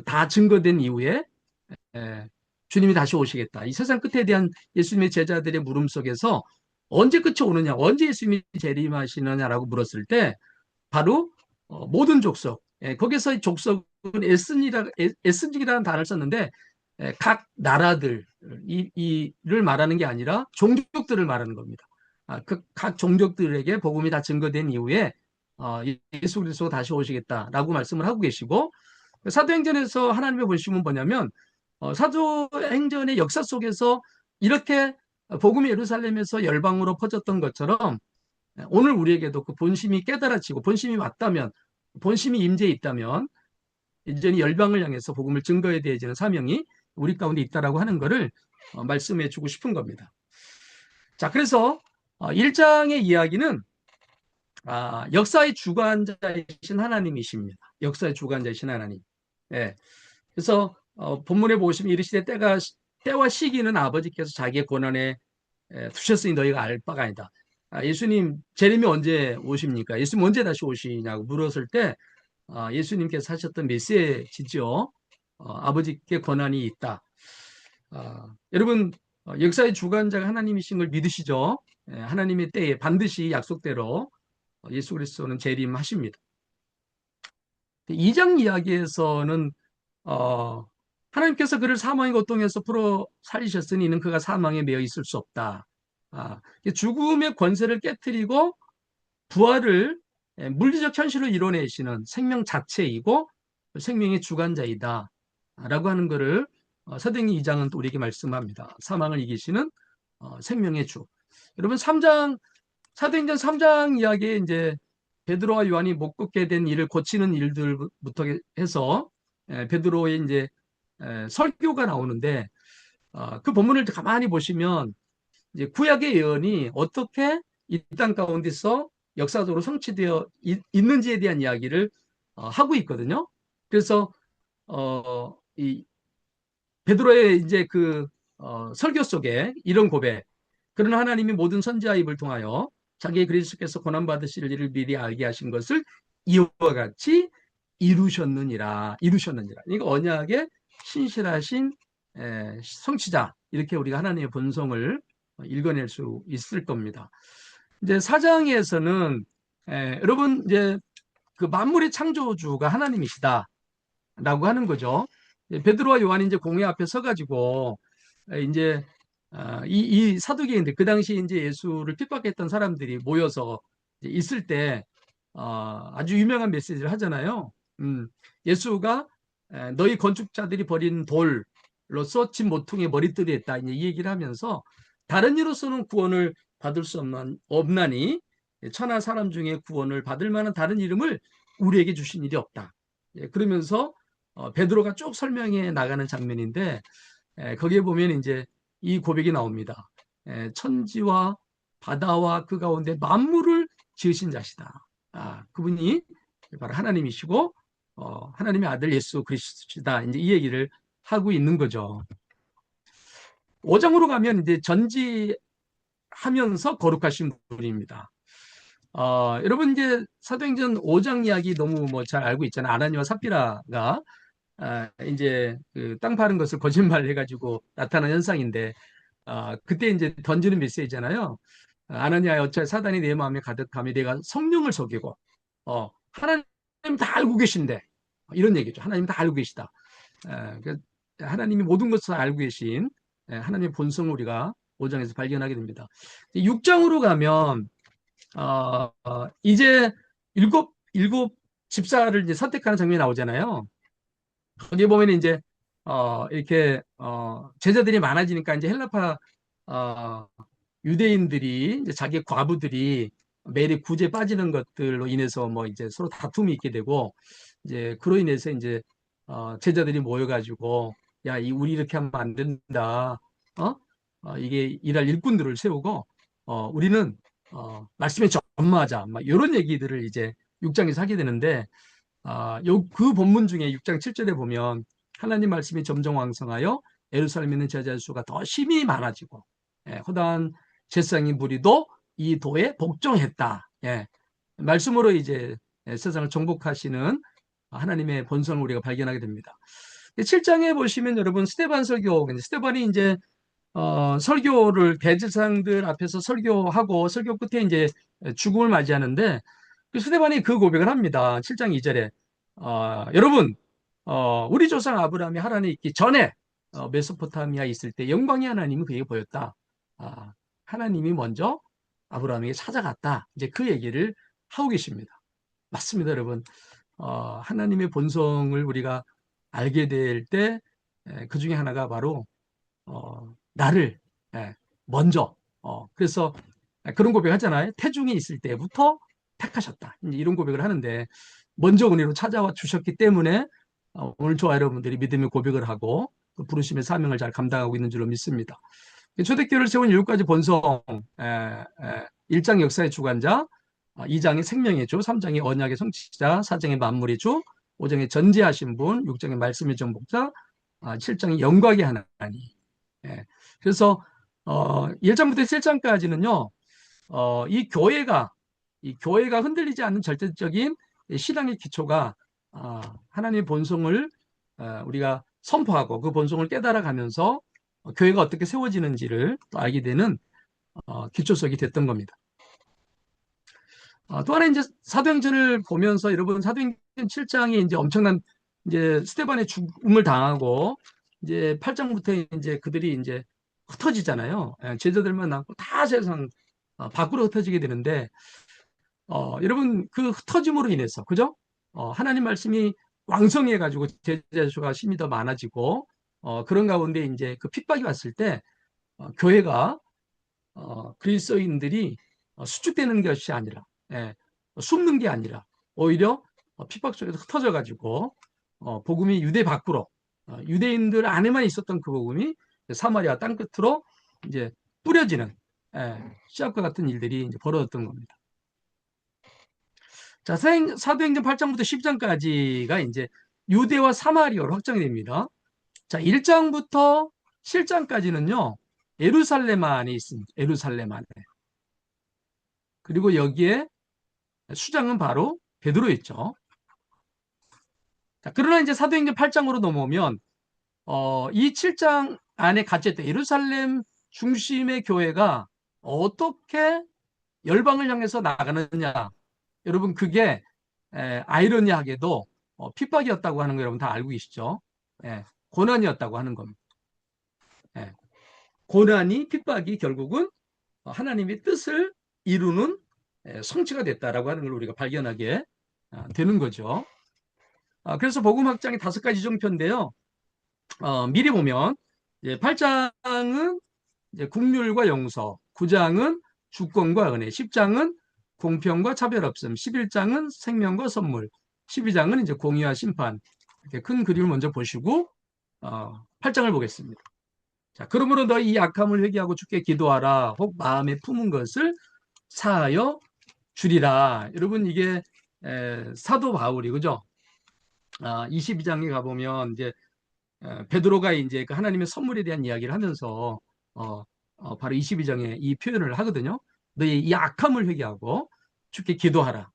S1: 다 증거된 이후에 주님이 다시 오시겠다. 이 세상 끝에 대한 예수님의 제자들의 물음 속에서 언제 끝이 오느냐, 언제 예수님이 재림하시느냐라고 물었을 때 바로 모든 족속, 거기서 족속은 에스닉이라는 단어를 썼는데 각 나라들 이를 말하는 게 아니라 종족들을 말하는 겁니다. 각 종족들에게 복음이 다 증거된 이후에 예수 그리스도가 다시 오시겠다라고 말씀을 하고 계시고, 사도행전에서 하나님의 본심은 뭐냐면 사도행전의 역사 속에서 이렇게 복음이 예루살렘에서 열방으로 퍼졌던 것처럼 오늘 우리에게도 그 본심이 깨달아지고 본심이 맞다면, 본심이 임재해 있다면 이제는 열방을 향해서 복음을 증거해야 되는 사명이 우리 가운데 있다라고 하는 것을 말씀해 주고 싶은 겁니다. 자, 그래서 1장의 이야기는 역사의 주관자이신 하나님이십니다. 역사의 주관자이신 하나님. 예. 그래서 본문에 보시면 이르시되 때와 시기는 아버지께서 자기의 권한에 두셨으니 너희가 알 바가 아니다. 예수님 재림이 언제 오십니까? 예수님 언제 다시 오시냐고 물었을 때 예수님께서 하셨던 메시지죠. 아버지께 권한이 있다. 여러분, 역사의 주관자가 하나님이신 걸 믿으시죠? 하나님의 때에 반드시 약속대로 예수 그리스도는 재림하십니다. 2장 이야기에서는 하나님께서 그를 사망의 고통에서 풀어 살리셨으니 이는 그가 사망에 매여 있을 수 없다. 죽음의 권세를 깨뜨리고 부활을 물리적 현실로 이뤄내시는 생명 자체이고 생명의 주관자이다 라고 하는 것을 사도행전 2장은 또 우리에게 말씀합니다. 사망을 이기시는 생명의 주. 여러분, 사도행전 3장 이야기에 이제 베드로와 요한이 못 걷게 된 일을 고치는 일들부터 해서 베드로의 이제 설교가 나오는데, 그 본문을 가만히 보시면 이제 구약의 예언이 어떻게 이 땅 가운데서 역사적으로 성취되어 있는지에 대한 이야기를 하고 있거든요. 그래서 이 베드로의 이제 그 설교 속에 이런 고백, 그러나 하나님이 모든 선지자 입을 통하여 자기의 그리스도께서 고난 받으실 일을 미리 알게 하신 것을 이와 같이 이루셨느니라. 그러니까 언약의 신실하신 성취자, 이렇게 우리가 하나님의 본성을 읽어낼 수 있을 겁니다. 이제 4장에서는 여러분 이제 그 만물의 창조주가 하나님이시다라고 하는 거죠. 베드로와 요한이 이제 공회 앞에 서가지고 이제 이 사두개인들, 그 당시 이제 예수를 핍박했던 사람들이 모여서 있을 때 아주 유명한 메시지를 하잖아요. 예수가 너희 건축자들이 버린 돌로서 집 모퉁이에 머리들이 했다. 이제 이 얘기를 하면서 다른 이로서는 구원을 받을 수 없나니 천하 사람 중에 구원을 받을 만한 다른 이름을 우리에게 주신 일이 없다. 그러면서 베드로가 쭉 설명해 나가는 장면인데 거기에 보면 이제 이 고백이 나옵니다. 천지와 바다와 그 가운데 만물을 지으신 자시다. 그분이 바로 하나님이시고 하나님의 아들 예수 그리스도시다. 이제 이 얘기를 하고 있는 거죠. 5장으로 가면 이제 전지하면서 거룩하신 분입니다. 여러분 이제 사도행전 5장 이야기 너무 뭐 잘 알고 있잖아요. 아나니와 삽비라가 이제 그 땅 파는 것을 거짓말 해가지고 나타난 현상인데 그때 이제 던지는 메시지잖아요. 아나니아야 어찌 사단이 내 마음에 가득하며 내가 성령을 속이고 하나님 다 알고 계신데 이런 얘기죠. 하나님 다 알고 계시다. 하나님이 모든 것을 알고 계신 하나님의 본성을 우리가 5장에서 발견하게 됩니다. 6장으로 가면 이제 일곱 집사를 이제 선택하는 장면이 나오잖아요. 거기 보면 이제 이렇게 제자들이 많아지니까 이제 헬라파 유대인들이 이제 자기 과부들이 매일 구제 빠지는 것들로 인해서 뭐 이제 서로 다툼이 있게 되고 이제 그로 인해서 이제 제자들이 모여가지고 야, 우리 이렇게 하면 안 된다. 이게 일할 일꾼들을 세우고 우리는 말씀에 전무하자. 막 이런 얘기들을 이제 6장에서 하게 되는데 그 본문 중에 6장 7절에 보면 하나님 말씀이 점점 왕성하여 예루살렘에 있는 제자 수가 더 심히 많아지고 허다한 제사장의 무리도 이 도에 복종했다. 말씀으로 이제 세상을 정복하시는 하나님의 본성을 우리가 발견하게 됩니다. 7장에 보시면 여러분 스데반 설교, 스데반이 이제 설교를 대제사장들 앞에서 설교하고 설교 끝에 이제 죽음을 맞이하는데 스데반이 그 고백을 합니다. 7장 2절에 여러분 우리 조상 아브라함이 하란에 있기 전에 메소포타미아에 있을 때 영광의 하나님이 그에게 보였다. 하나님이 먼저 아브라함에게 찾아갔다. 이제 그 얘기를 하고 계십니다. 맞습니다, 여러분. 하나님의 본성을 우리가 알게 될 때 그 중에 하나가 바로 나를 먼저 그래서 그런 고백을 하잖아요. 태중에 있을 때부터 택하셨다. 이런 고백을 하는데 먼저 은혜로 찾아와 주셨기 때문에 오늘 저와 여러분들이 믿음의 고백을 하고 부르심의 사명을 잘 감당하고 있는 줄로 믿습니다. 초대교회를 세운 7가지 본성 1장 역사의 주관자 2장의 생명의 주 3장의 언약의 성취자 4장의 만물의 주 5장의 전지하신 분 6장의 말씀의 정복자 7장의 영광의 하나님. 그래서 1장부터 7장까지는요 이 교회가 흔들리지 않는 절대적인 신앙의 기초가 하나님의 본성을 우리가 선포하고 그 본성을 깨달아가면서 교회가 어떻게 세워지는지를 또 알게 되는 기초석이 됐던 겁니다. 또 하나 이제 사도행전을 보면서 여러분 사도행전 7장이 이제 엄청난 이제 스데반의 죽음을 당하고 이제 8장부터 이제 그들이 이제 흩어지잖아요. 제자들만 남고 다 세상 밖으로 흩어지게 되는데 여러분 그 흩어짐으로 인해서 그죠? 하나님 말씀이 왕성해 가지고 제자 수가 심히 더 많아지고 그런 가운데 이제 그 핍박이 왔을 때 교회가 그리스도인들이 수축되는 것이 아니라 숨는 게 아니라 오히려 핍박 속에서 흩어져 가지고 복음이 유대 밖으로 유대인들 안에만 있었던 그 복음이 사마리아 땅 끝으로 이제 뿌려지는 씨앗과 같은 일들이 이제 벌어졌던 겁니다. 자, 사도행전 8장부터 10장까지가 이제 유대와 사마리아로 확장이 됩니다. 자, 1장부터 7장까지는요, 예루살렘 안에 있습니다. 예루살렘 안에. 그리고 여기에 수장은 바로 베드로였죠. 자, 그러나 이제 사도행전 8장으로 넘어오면, 이 7장 안에 갇혔던 예루살렘 중심의 교회가 어떻게 열방을 향해서 나가느냐. 여러분, 그게 아이러니하게도 핍박이었다고 하는 거 여러분 다 알고 계시죠? 고난이었다고 하는 겁니다. 고난이 핍박이 결국은 하나님의 뜻을 이루는 성취가 됐다라고 하는 걸 우리가 발견하게 되는 거죠. 그래서 복음 확장이 5가지 종편인데요. 미리 보면 8장은 이제 국률과 용서, 9장은 주권과 은혜, 10장은 공평과 차별 없음, 11장은 생명과 선물, 12장은 이제 공의와 심판. 이렇게 큰 그림을 먼저 보시고 8장을 보겠습니다. 자, 그러므로 너 이 악함을 회개하고 주께 기도하라. 혹 마음에 품은 것을 사하여 주리라. 여러분 이게 사도 바울이 그죠? 22장에 가보면 이제 베드로가 이제 그 하나님의 선물에 대한 이야기를 하면서 바로 22장에 이 표현을 하거든요. 너희 이 악함을 회개하고 주께 기도하라.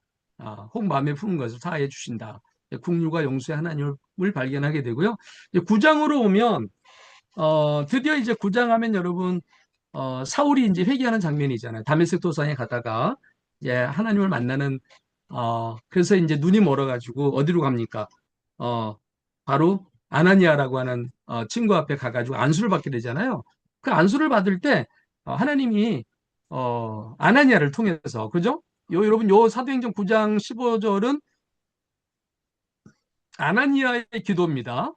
S1: 혹 마음에 품은 것을 사하여 주신다. 국률과 용서의 하나님을 발견하게 되고요. 9장으로 오면 드디어 이제 9장 하면 여러분 사울이 이제 회개하는 장면이잖아요. 다메섹 도상에 가다가 이제 하나님을 만나는 그래서 이제 눈이 멀어가지고 어디로 갑니까? 바로 아나니아라고 하는 친구 앞에 가가지고 안수를 받게 되잖아요. 그 안수를 받을 때 하나님이 아나니아를 통해서 그죠? 여러분 요 사도행전 9장 15절은 아나니아의 기도입니다.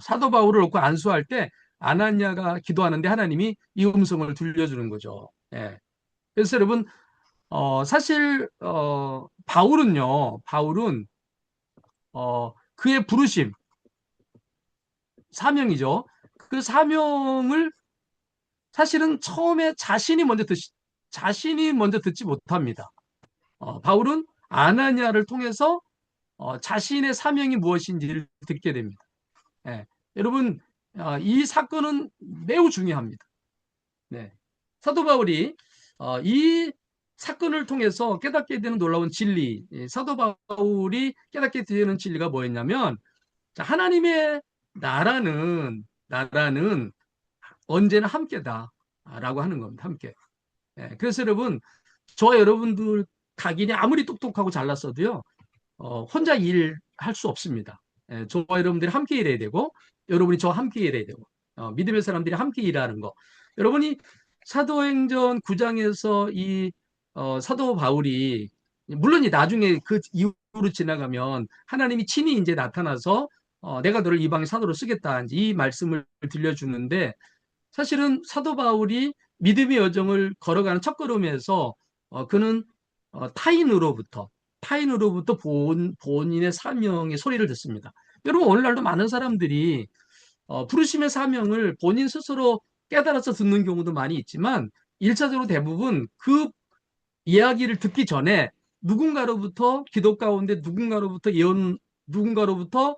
S1: 사도 바울을 놓고 안수할 때 아나니아가 기도하는데 하나님이 이 음성을 들려주는 거죠. 예. 그래서 여러분 사실 바울은 그의 부르심 사명이죠. 그 사명을 사실은 처음에 자신이 먼저 듣지 못합니다. 바울은 아나니아를 통해서 자신의 사명이 무엇인지를 듣게 됩니다. 예. 여러분 이 사건은 매우 중요합니다. 네. 사도 바울이 이 사건을 통해서 깨닫게 되는 놀라운 진리, 사도 바울이 깨닫게 되는 진리가 뭐였냐면 하나님의 나라는 언제나 함께다라고 하는 겁니다. 함께. 그래서 여러분 저와 여러분들 각인이 아무리 똑똑하고 잘났어도요 혼자 일할 수 없습니다. 저와 여러분들이 함께 일해야 되고 여러분이 저와 함께 일해야 되고 믿음의 사람들이 함께 일하는 거. 여러분이 사도행전 9장에서 이 사도 바울이 물론 나중에 그 이후로 지나가면 하나님이 친히 이제 나타나서 내가 너를 이방의 사도로 쓰겠다 이 말씀을 들려주는데 사실은 사도 바울이 믿음의 여정을 걸어가는 첫걸음에서 그는 타인으로부터 본인의 사명의 소리를 듣습니다. 여러분 오늘날도 많은 사람들이 부르심의 사명을 본인 스스로 깨달아서 듣는 경우도 많이 있지만 1차적으로 대부분 그 이야기를 듣기 전에 누군가로부터 기도 가운데 누군가로부터 예언 누군가로부터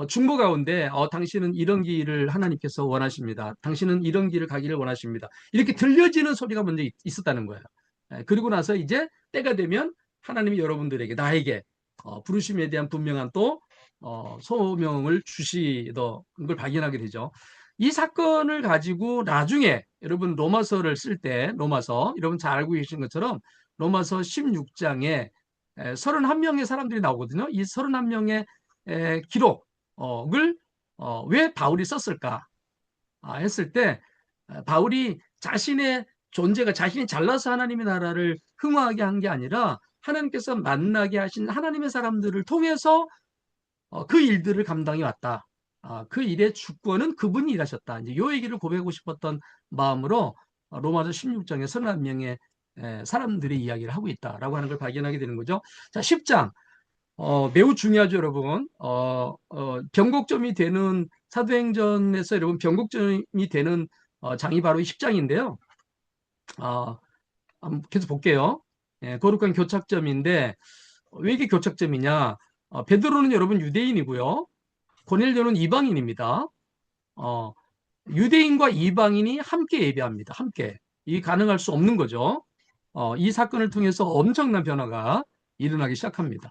S1: 중보 가운데 당신은 이런 길을 하나님께서 원하십니다. 당신은 이런 길을 가기를 원하십니다. 이렇게 들려지는 소리가 먼저 있었다는 거예요. 그리고 나서 이제 때가 되면 하나님이 여러분들에게 나에게 부르심에 대한 분명한 또 소명을 주시던 걸 발견하게 되죠. 이 사건을 가지고 나중에 여러분 로마서를 쓸 때 로마서 여러분 잘 알고 계신 것처럼 로마서 16장에 31명의 사람들이 나오거든요. 이 31명의 기록을 왜 바울이 썼을까 했을 때 바울이 자신의 존재가 자신이 잘나서 하나님의 나라를 흥화하게 한 게 아니라 하나님께서 만나게 하신 하나님의 사람들을 통해서 그 일들을 감당해 왔다. 그 일의 주권은 그분이 일하셨다. 이제 이 얘기를 고백하고 싶었던 마음으로 로마서 16장에 31명의 사람들의 이야기를 하고 있다라고 하는 걸 발견하게 되는 거죠. 자, 10장. 매우 중요하죠, 여러분. 변곡점이 되는 사도행전에서 여러분 변곡점이 되는 장이 바로 10장인데요. 계속 볼게요. 거룩한 교착점인데 왜 이게 교착점이냐? 베드로는 여러분 유대인이고요. 고넬료는 이방인입니다. 유대인과 이방인이 함께 예배합니다. 함께. 이 가능할 수 없는 거죠. 이 사건을 통해서 엄청난 변화가 일어나기 시작합니다.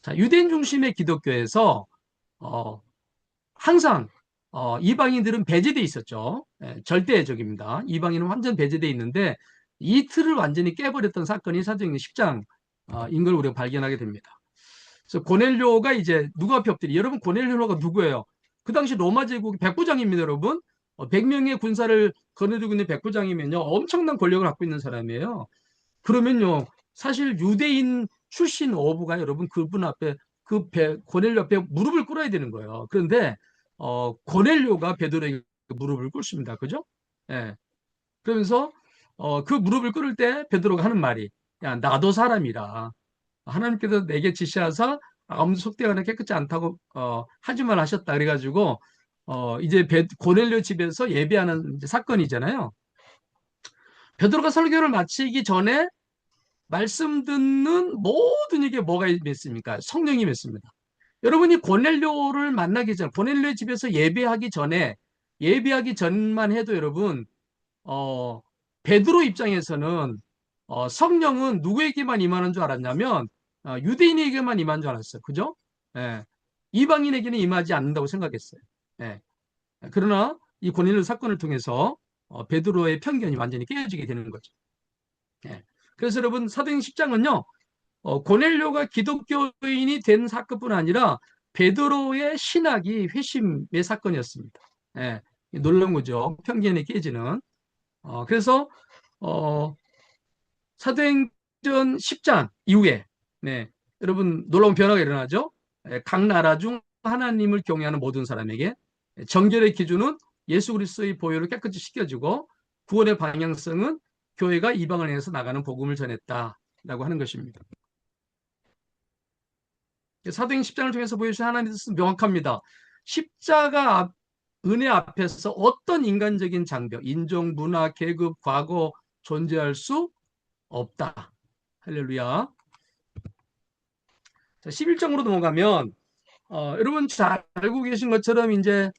S1: 자, 유대인 중심의 기독교에서 항상 이방인들은 배제돼 있었죠. 절대적입니다. 이방인은 완전 배제돼 있는데 이 틀을 완전히 깨버렸던 사건이 사도행전 10장인 걸 우리가 발견하게 됩니다. 그래서 고넬료가 이제 누가 엎드리 여러분 고넬료가 누구예요? 그 당시 로마 제국의 백부장입니다, 여러분. 100명의 군사를 거느리고 있는 백부장이면요 엄청난 권력을 갖고 있는 사람이에요. 그러면요, 사실 유대인 출신 어부가 여러분 그분 앞에 고넬료 앞에 무릎을 꿇어야 되는 거예요. 그런데 고넬료가 베드로에게 무릎을 꿇습니다. 그죠? 예. 그러면서 그 무릎을 꿇을 때 베드로가 하는 말이, 야, 나도 사람이라 하나님께서 내게 지시하사 아무도 속되거나 깨끗지 않다고 하지만 하셨다. 그래가지고 이제 고넬료 집에서 예배하는 이제 사건이잖아요. 베드로가 설교를 마치기 전에 말씀 듣는 모든 이게 뭐가 있습니까? 성령이 있습니다. 여러분이 고넬료를 만나기 전, 고넬료 집에서 예배하기 전만 해도 여러분, 베드로 입장에서는 성령은 누구에게만 임하는 줄 알았냐면 유대인에게만 임한 줄 알았어요. 그죠? 예. 이방인에게는 임하지 않는다고 생각했어요. 예. 그러나 이 고넬료 사건을 통해서 베드로의 편견이 완전히 깨어지게 되는 거죠. 예. 그래서 여러분 사도행 10장은요. 고넬료가 기독교인이 된 사건뿐 아니라 베드로의 신학이 회심의 사건이었습니다. 예. 놀라운 거죠. 편견이 깨지는. 그래서 사도행전 10장 이후에 네, 여러분 놀라운 변화가 일어나죠. 각 나라 중 하나님을 경외하는 모든 사람에게 정결의 기준은 예수 그리스도의 보혈을 깨끗이 씻겨주고 구원의 방향성은 교회가 이방을 향해서 나가는 복음을 전했다라고 하는 것입니다. 사도행 10장을 통해서 보여주신 하나님의 뜻은 명확합니다. 십자가 은혜 앞에서 어떤 인간적인 장벽, 인종, 문화, 계급, 과거 존재할 수 없다. 할렐루야. 자, 11장으로 넘어가면 여러분 잘 알고 계신 것처럼 이제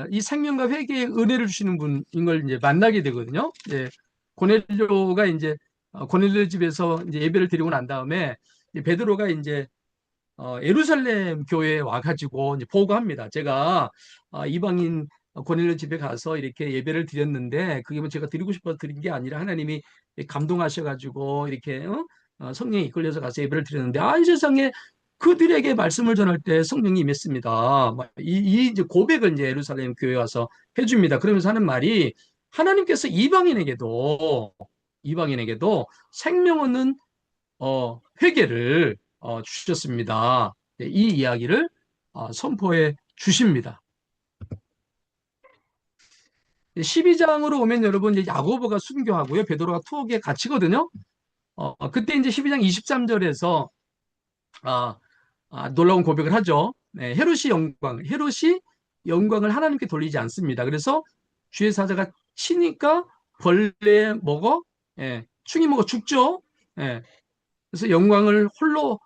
S1: 이 생명과 회개의 은혜를 주시는 분인 걸 이제 만나게 되거든요. 이제 고넬료가 이제 고넬료 집에서 이제 예배를 드리고 난 다음에 베드로가 이제 예루살렘 교회에 와가지고 이제 보고합니다. 제가 이방인 고넬료 집에 가서 이렇게 예배를 드렸는데 그게 뭐 제가 드리고 싶어서 드린 게 아니라 하나님이 감동하셔가지고 이렇게 성령이 이끌려서 가서 예배를 드렸는데 이 세상에 그들에게 말씀을 전할 때 성령이 임했습니다. 이 이제 고백을 이제 예루살렘 교회에 와서 해줍니다. 그러면서 하는 말이 하나님께서 이방인에게도 생명 얻는 회개를 주셨습니다. 네, 이 이야기를 선포해 주십니다. 12장으로 오면 여러분 이제 야고보가 순교하고요. 베드로가 투옥에 갇히거든요. 그때 이제 12장 23절에서 놀라운 고백을 하죠. 네, 헤롯이 영광을 하나님께 돌리지 않습니다. 그래서 주의 사자가 치니까 벌레 먹어, 충이 먹어 죽죠. 그래서 영광을 홀로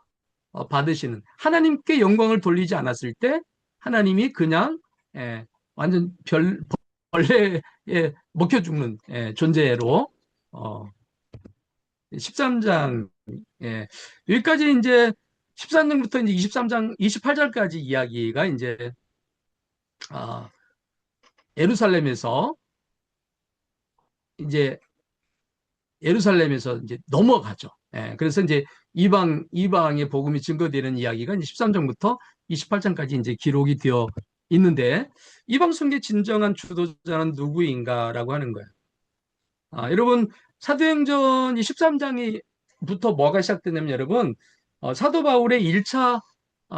S1: 받으시는 하나님께 영광을 돌리지 않았을 때 하나님이 그냥 완전 벌레에 먹혀 죽는 존재로 13장 여기까지 이제 13장부터 이제 23장 28절까지 이야기가 이제 예루살렘에서 이제 넘어가죠. 그래서 이제 이방의 복음이 증거되는 이야기가 이제 13장부터 28장까지 이제 기록이 되어 있는데 이방 성교의 진정한 주도자는 누구인가라고 하는 거예요. 여러분 사도행전 13장부터 뭐가 시작되냐면 여러분 사도 바울의 1차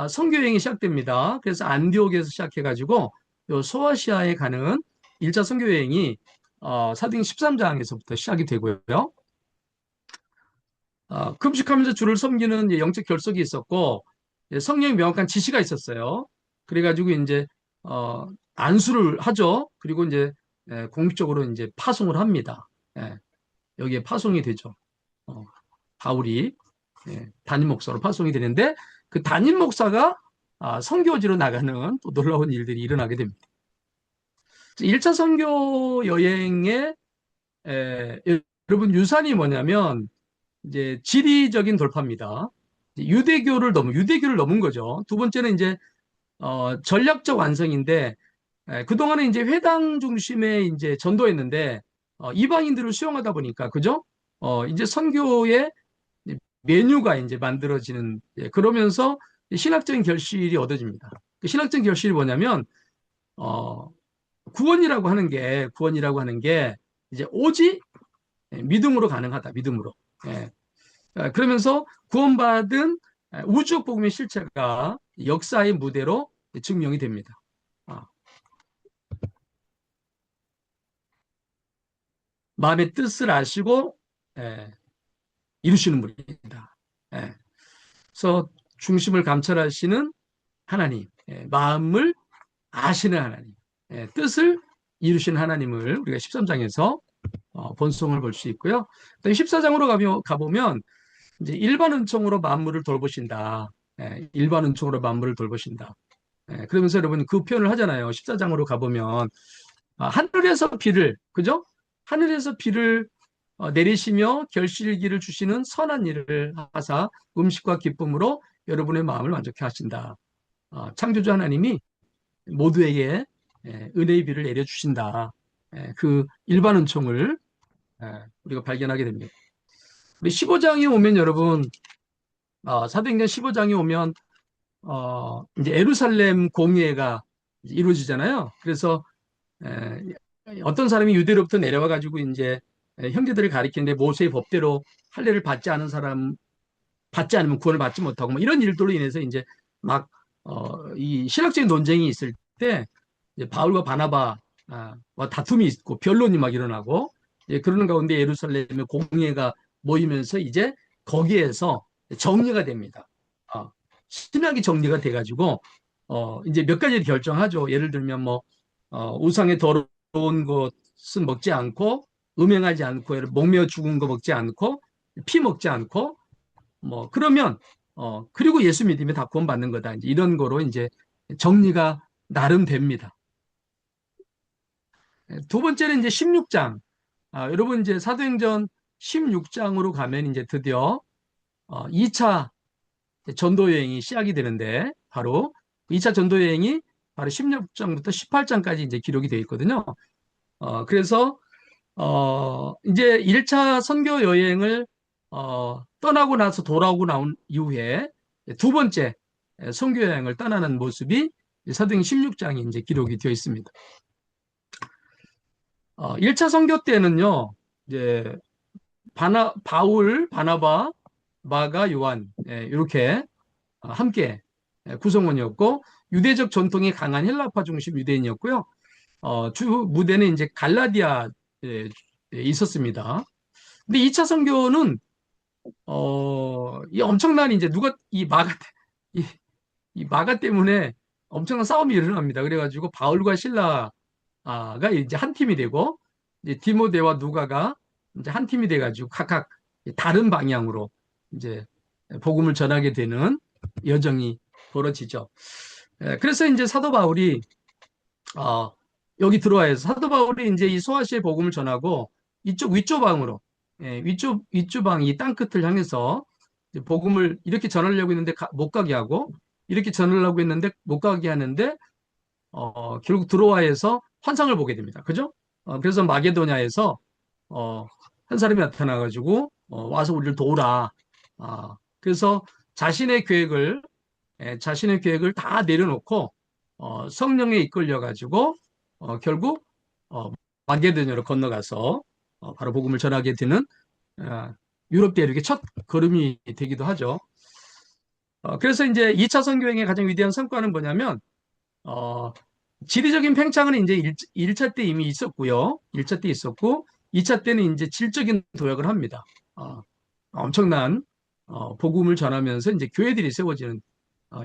S1: 선교여행이 시작됩니다. 그래서 안디옥에서 시작해가지고 요 소아시아에 가는 1차 선교여행이 사도행 13장에서부터 시작이 되고요. 금식하면서 주를 섬기는 영적 결속이 있었고 성령의 명확한 지시가 있었어요. 그래가지고 이제 안수를 하죠. 그리고 이제 공식적으로 이제 파송을 합니다. 여기에 파송이 되죠. 바울이 담임 목사로 파송이 되는데 그 담임 목사가 선교지로 나가는 또 놀라운 일들이 일어나게 됩니다. 1차 선교 여행의 여러분 유산이 뭐냐면 이제 지리적인 돌파입니다. 유대교를 넘은 거죠. 두 번째는 이제 전략적 완성인데 그동안은 이제 회당 중심의 이제 전도했는데 이방인들을 수용하다 보니까 그죠? 이제 선교의 메뉴가 이제 만들어지는 그러면서 신학적인 결실이 얻어집니다. 그 신학적인 결실이 뭐냐면 구원이라고 하는 게 이제 오직 믿음으로 가능하다. 믿음으로. 예. 그러면서 구원받은 우주 복음의 실체가 역사의 무대로 증명이 됩니다. 마음의 뜻을 아시고 이루시는 분입니다. 그래서 중심을 감찰하시는 하나님, 마음을 아시는 하나님, 뜻을 이루시는 하나님을 우리가 13장에서 본성을 볼 수 있고요. 14장으로 가보면 이제 일반 은총으로 만물을 돌보신다. 일반 은총으로 만물을 돌보신다. 그러면서 여러분 그 표현을 하잖아요. 14장으로 가보면 하늘에서 비를, 그죠? 하늘에서 비를 내리시며 결실기를 주시는 선한 일을 하사 음식과 기쁨으로 여러분의 마음을 만족해 하신다. 창조주 하나님이 모두에게 은혜의 비를 내려주신다. 그 일반 은총을 우리가 발견하게 됩니다. 우리 15장에 오면 여러분, 사도행전 15장에 오면 이제 예루살렘 공예가 이루어지잖아요. 그래서 어떤 사람이 유대로부터 내려와 가지고 이제 형제들을 가리키는데 모세의 법대로 할례를 받지 않은 사람 받지 않으면 구원을 받지 못하고 뭐 이런 일들로 인해서 이제 막 이 신학적인 논쟁이 있을 때 이제 바울과 바나바와 다툼이 있고 변론이 막 일어나고 그러는 가운데 예루살렘의 공예가 모이면서 이제 거기에서 정리가 됩니다. 신학이 정리가 돼가지고 이제 몇 가지를 결정하죠. 예를 들면 뭐 우상의 더러운 것은 먹지 않고 음행하지 않고 목매어 죽은 거 먹지 않고 피 먹지 않고 뭐 그러면 그리고 예수 믿으면 다 구원받는 거다. 이제 이런 거로 이제 정리가 나름 됩니다. 두 번째는 이제 16장. 여러분 이제 사도행전 16장으로 가면 이제 드디어 2차 전도 여행이 시작이 되는데 바로 2차 전도 여행이 바로 16장부터 18장까지 이제 기록이 되어 있거든요. 그래서 이제 1차 선교 여행을 떠나고 나서 돌아오고 나온 이후에 두 번째 선교 여행을 떠나는 모습이 사도행전 16장에 이제 기록이 되어 있습니다. 1차 선교 때는요, 이제 바울, 바나바, 마가, 요한 이렇게 함께 구성원이었고 유대적 전통이 강한 헬라파 중심 유대인이었고요. 주 무대는 이제 갈라디아에 있었습니다. 근데 2차 선교는 이 엄청난 이제 이 마가 때문에 엄청난 싸움이 일어납니다. 그래가지고 바울과 신라가 이제 한 팀이 되고 이제 디모데와 누가가 이제 한 팀이 돼가지고 각각 다른 방향으로 이제 복음을 전하게 되는 여정이 벌어지죠. 그래서 이제 사도 바울이 여기 들어와서 사도 바울이 이제 이 소아시아의 복음을 전하고 이쪽 위쪽방으로 위쪽방 이 땅끝을 향해서 복음을 이렇게 전하려고 했는데 못 가게 하고 이렇게 전하려고 했는데 못 가게 하는데 결국 드로아에서 환상을 보게 됩니다. 그죠? 그래서 마게도냐에서 한 사람이 나타나가지고 와서 우리를 도우라. 그래서 자신의 계획을 다 내려놓고 성령에 이끌려가지고 결국 마게도냐로 건너가서 바로 복음을 전하게 되는 유럽 대륙의 첫 걸음이 되기도 하죠. 그래서 이제 2차 선교행의 가장 위대한 성과는 뭐냐면 지리적인 팽창은 이제 1차 때 이미 있었고요. 1차 때 있었고 2차 때는 이제 질적인 도약을 합니다. 엄청난 복음을 전하면서 이제 교회들이 세워지는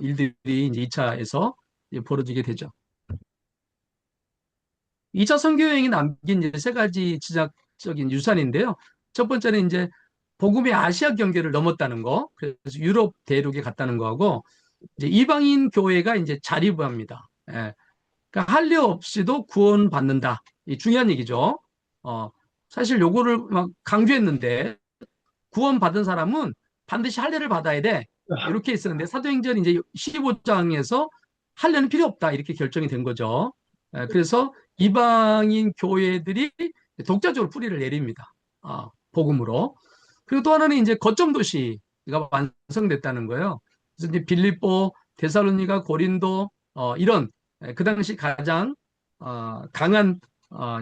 S1: 일들이 이제 2차에서 벌어지게 되죠. 2차 선교여행이 남긴 이제 세 가지 지적인 유산인데요. 첫 번째는 이제 복음의 아시아 경계를 넘었다는 거, 그래서 유럽 대륙에 갔다는 거하고 이제 이방인 교회가 이제 자리부합니다. 그러니까 할례 없이도 구원받는다. 이 중요한 얘기죠. 사실 요거를 막 강조했는데 구원받은 사람은 반드시 할례를 받아야 돼. 이렇게 있었는데 사도행전 이제 15장에서 할례는 필요 없다. 이렇게 결정이 된 거죠. 그래서 이방인 교회들이 독자적으로 뿌리를 내립니다. 복음으로. 그리고 또 하나는 이제 거점 도시가 완성됐다는 거예요. 그래서 이제 빌립보, 데살로니가, 고린도 이런 그 당시 가장 강한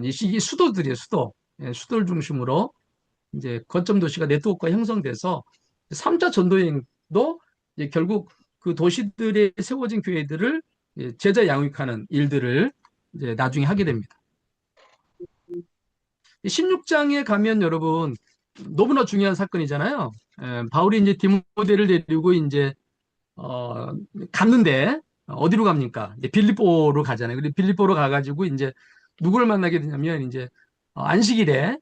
S1: 이 수도들이에요. 수도를 중심으로 이제 거점 도시가 네트워크가 형성돼서 3차 전도 여행도 이제 결국 그 도시들에 세워진 교회들을 제자 양육하는 일들을 이제 나중에 하게 됩니다. 16장에 가면 여러분 너무나 중요한 사건이잖아요. 바울이 이제 디모데를 데리고 이제 갔는데 어디로 갑니까? 이제 빌립보로 가잖아요. 그리고 빌립보로 가가지고 이제 누구를 만나게 되냐면 이제 안식일에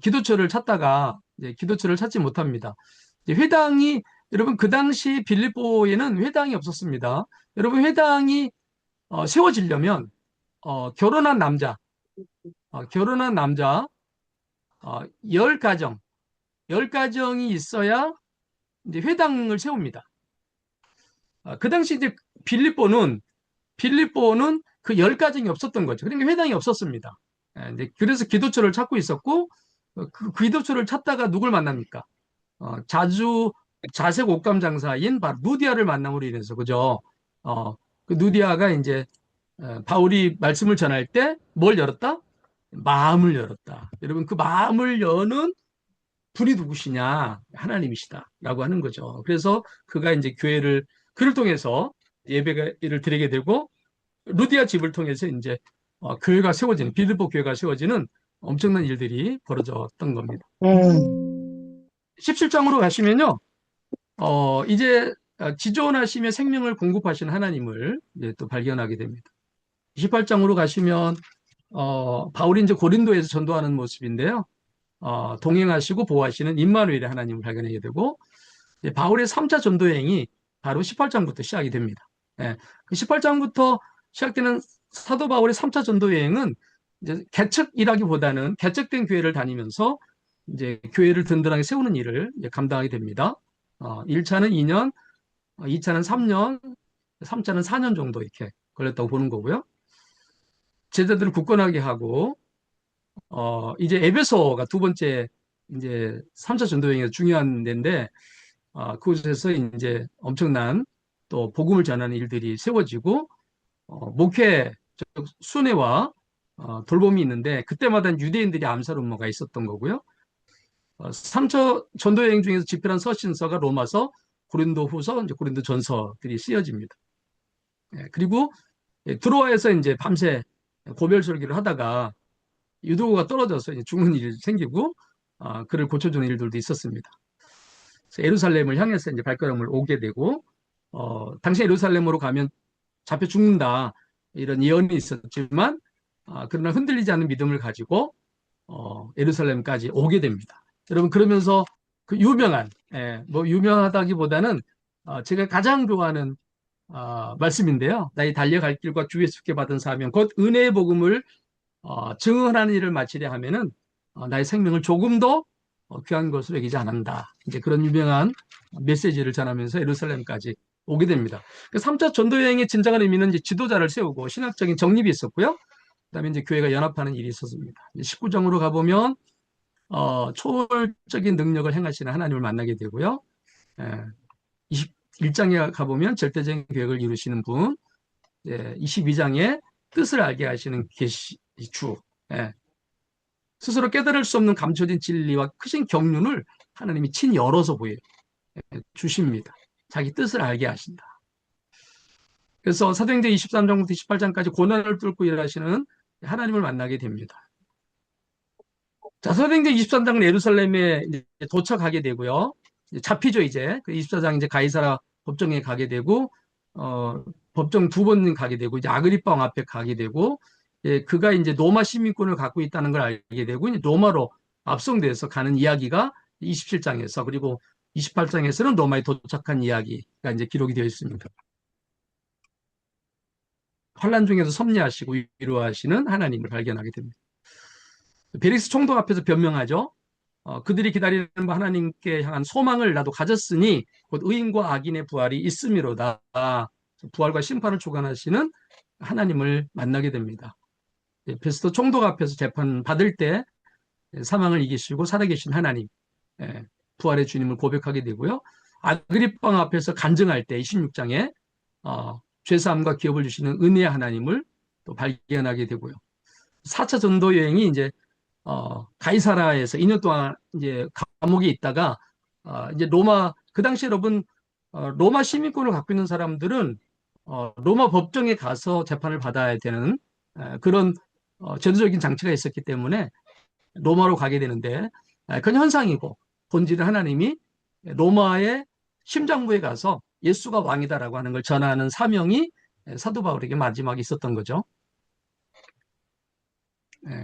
S1: 기도처를 찾다가 이제 기도처를 찾지 못합니다. 이제 회당이 여러분 그 당시 빌립보에는 회당이 없었습니다. 여러분 회당이 세워지려면 결혼한 남자, 결혼한 남자 10가정, 10가정이 있어야 이제 회당을 세웁니다. 그 당시 이제 빌립보는 그 10가정이 없었던 거죠. 그러니까 회당이 없었습니다. 이제 그래서 기도처를 찾고 있었고 그 기도처를 찾다가 누굴 만납니까? 자주 자색 옷감 장사인 바로 누디아를 만남으로 인해서 그죠? 그 누디아가 이제 바울이 말씀을 전할 때 뭘 열었다? 마음을 열었다. 여러분 그 마음을 여는 분이 누구시냐? 하나님이시다라고 하는 거죠. 그래서 그가 이제 그를 통해서 예배를 드리게 되고 루디아 집을 통해서 이제 교회가 세워지는 빌립보 교회가 세워지는 엄청난 일들이 벌어졌던 겁니다. 17장으로 가시면요, 이제 지존하시며 생명을 공급하시는 하나님을 이제 또 발견하게 됩니다. 28장으로 가시면 바울이 이제 고린도에서 전도하는 모습인데요. 동행하시고 보호하시는 임마누엘의 하나님을 발견하게 되고 바울의 3차 전도 여행이 바로 18장부터 시작이 됩니다. 그 18장부터 시작되는 사도 바울의 3차 전도 여행은 이제 개척이라기보다는 개척된 교회를 다니면서 이제 교회를 든든하게 세우는 일을 감당하게 됩니다. 1차는 2년, 2차는 3년, 3차는 4년 정도 이렇게 걸렸다고 보는 거고요. 제자들을 굳건하게 하고 이제 에베소가 두 번째 이제 3차 전도 여행에서 중요한 데인데 그곳에서 이제 엄청난 또 복음을 전하는 일들이 세워지고 목회적 순회와 돌봄이 있는데 그때마다 유대인들이 암살 음모가 있었던 거고요. 3차 전도 여행 중에서 집필한 서신서가 로마서, 고린도후서, 이제 고린도전서들이 쓰여집니다. 그리고 드로아에서 이제 밤새 고별 설교를 하다가 유도가 떨어져서 이제 죽는 일이 생기고 그를 고쳐주는 일들도 있었습니다. 그래서 예루살렘을 향해서 이제 발걸음을 오게 되고 당시 예루살렘으로 가면 잡혀 죽는다 이런 예언이 있었지만 그러나 흔들리지 않는 믿음을 가지고 예루살렘까지 오게 됩니다. 여러분 그러면서 그 유명한 뭐 유명하다기보다는 제가 가장 좋아하는 말씀인데요. 나의 달려갈 길과 주 예수께 받은 사명 곧 은혜의 복음을 증언하는 일을 마치려 하면은 나의 생명을 조금 더 귀한 것으로 여기지 않는다. 이제 그런 유명한 메시지를 전하면서 예루살렘까지 오게 됩니다. 그 3차 전도 여행의 진정한 의미는 이제 지도자를 세우고 신학적인 정립이 있었고요. 그다음에 이제 교회가 연합하는 일이 있었습니다. 19장으로 가보면 초월적인 능력을 행하시는 하나님을 만나게 되고요. 21장에 가보면 절대적인 계획을 이루시는 분, 22장에 뜻을 알게 하시는 계시주, 스스로 깨달을 수 없는 감춰진 진리와 크신 경륜을 하나님이 친 열어서 주십니다. 자기 뜻을 알게 하신다. 그래서 사도행전 23장부터 28장까지 고난을 뚫고 일하시는 하나님을 만나게 됩니다. 자, 사도행전 23장은 예루살렘에 도착하게 되고요. 잡히죠, 이제. 24장 이제 가이사라 법정에 가게 되고, 법정 두 번 가게 되고, 이제 아그리파 왕 앞에 가게 되고, 그가 이제 로마 시민권을 갖고 있다는 걸 알게 되고, 이제 로마로 압송돼서 가는 이야기가 27장에서, 그리고 28장에서는 로마에 도착한 이야기가 이제 기록이 되어 있습니다. 환란 중에서 섭리하시고 위로하시는 하나님을 발견하게 됩니다. 베릭스 총독 앞에서 변명하죠. 그들이 기다리는 하나님께 향한 소망을 나도 가졌으니 곧 의인과 악인의 부활이 있음이로다. 부활과 심판을 주관하시는 하나님을 만나게 됩니다. 베스토 총독 앞에서 재판 받을 때 사망을 이기시고 살아계신 하나님, 부활의 주님을 고백하게 되고요. 아그리빵 앞에서 간증할 때 26장에 죄사함과 기업을 주시는 은혜의 하나님을 또 발견하게 되고요. 4차 전도 여행이 이제 가이사라에서 2년 동안 이제 감옥에 있다가 이제 로마 그 당시 여러분 로마 시민권을 갖고 있는 사람들은 로마 법정에 가서 재판을 받아야 되는 그런 제도적인 장치가 있었기 때문에 로마로 가게 되는데 그건 현상이고 본질은 하나님이 로마의 심장부에 가서 예수가 왕이다라고 하는 걸 전하는 사명이 사도 바울에게 마지막에 있었던 거죠.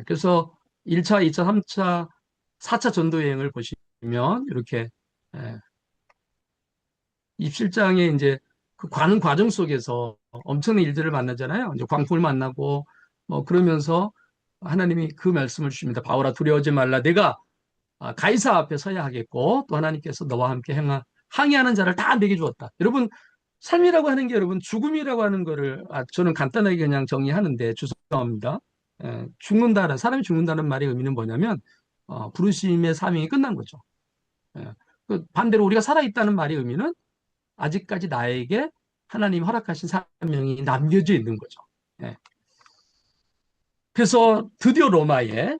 S1: 그래서 1차, 2차, 3차, 4차 전도 여행을 보시면 이렇게 입실장에 이제 그 가는 과정 속에서 엄청난 일들을 만나잖아요. 이제 광풍을 만나고 뭐 그러면서 하나님이 그 말씀을 주십니다. 바울아 두려워하지 말라. 내가 가이사 앞에 서야 하겠고 또 하나님께서 너와 함께 항해하는 자를 다 내게 주었다. 여러분 삶이라고 하는 게 여러분 죽음이라고 하는 거를 저는 간단하게 그냥 정리하는데 죄송합니다. 죽는다는 사람이 죽는다는 말의 의미는 뭐냐면 부르심의 사명이 끝난 거죠. 그 반대로 우리가 살아있다는 말의 의미는 아직까지 나에게 하나님 허락하신 사명이 남겨져 있는 거죠. 예. 그래서 드디어 로마에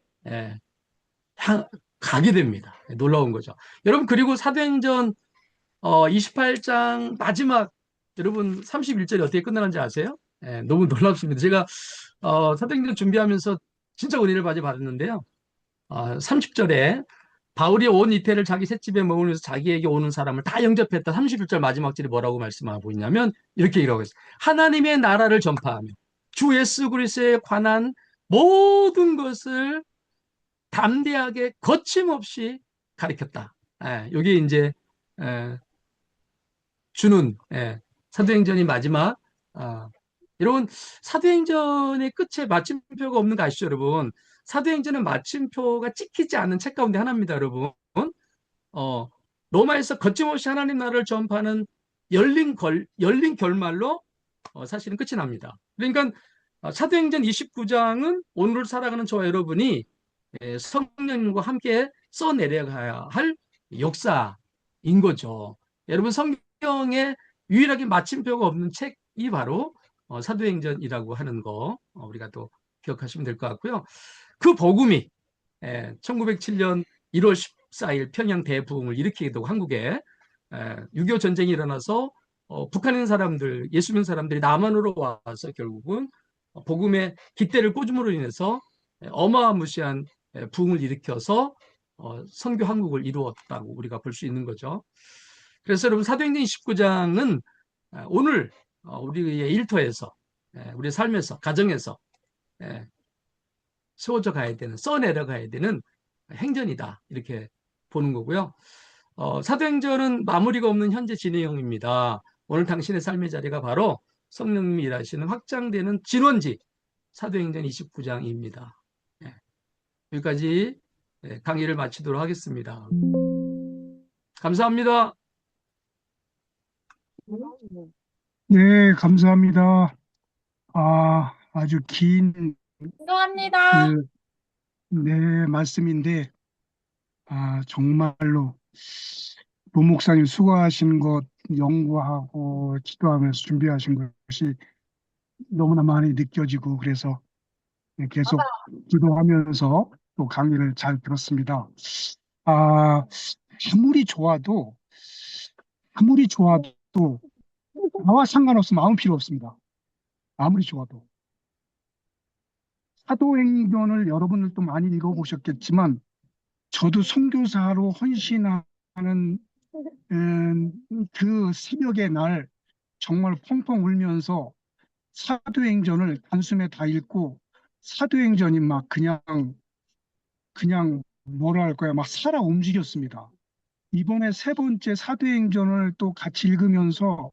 S1: 가게 됩니다. 놀라운 거죠. 여러분 그리고 사도행전 28장 마지막 여러분 31절이 어떻게 끝나는지 아세요? 너무 놀랍습니다. 제가 사도행전 준비하면서 진짜 은혜를 많이 받았는데요. 30절에 바울이 온 이태를 자기 셋집에 머물면서 자기에게 오는 사람을 다 영접했다. 31절 마지막 절이 뭐라고 말씀하고 있냐면 이렇게 얘기하고 있어요. 하나님의 나라를 전파하며 주 예수 그리스도에 관한 모든 것을 담대하게 거침없이 가르쳤다. 이게 이제 주는 사도행전이 마지막 여러분 사도행전의 끝에 마침표가 없는 거 아시죠 여러분? 사도행전은 마침표가 찍히지 않는 책 가운데 하나입니다 여러분. 로마에서 거침없이 하나님 나라를 전파하는 열린 결말로 사실은 끝이 납니다. 그러니까 사도행전 29장은 오늘 살아가는 저와 여러분이 성령님과 함께 써내려가야 할 역사인 거죠. 여러분 성경에 유일하게 마침표가 없는 책이 바로 사도행전이라고 하는 거 우리가 또 기억하시면 될 것 같고요. 그 복음이 1907년 1월 14일 평양 대부흥을 일으키게 되고 한국에 6.25 전쟁이 일어나서 북한에 있는 사람들, 예수 믿는 사람들이 남한으로 와서 결국은 복음의 깃대를 꽂음으로 인해서 어마무시한 부흥을 일으켜서 선교 한국을 이루었다고 우리가 볼 수 있는 거죠. 그래서 여러분 사도행전 29장은 오늘 우리의 일터에서 우리의 삶에서 가정에서 세워져 가야 되는 써내려가야 되는 행전이다 이렇게 보는 거고요. 사도행전은 마무리가 없는 현재 진행형입니다. 오늘 당신의 삶의 자리가 바로 성령님이 일하시는 확장되는 진원지 사도행전 29장입니다. 여기까지 강의를 마치도록 하겠습니다. 감사합니다.
S2: 네, 감사합니다. 아주 긴
S5: 감사합니다.
S2: 네, 말씀인데 정말로 문 목사님 수고하신 것 연구하고 기도하면서 준비하신 것이 너무나 많이 느껴지고 그래서 계속 기도하면서 또 강의를 잘 들었습니다. 아무리 좋아도 나와 상관없으면 아무 필요 없습니다. 아무리 좋아도. 사도행전을 여러분들도 많이 읽어보셨겠지만 저도 선교사로 헌신하는 그 새벽의 날 정말 펑펑 울면서 사도행전을 단숨에 다 읽고 사도행전이 막 그냥 뭐라 할까요? 막 살아 움직였습니다. 이번에 세 번째 사도행전을 또 같이 읽으면서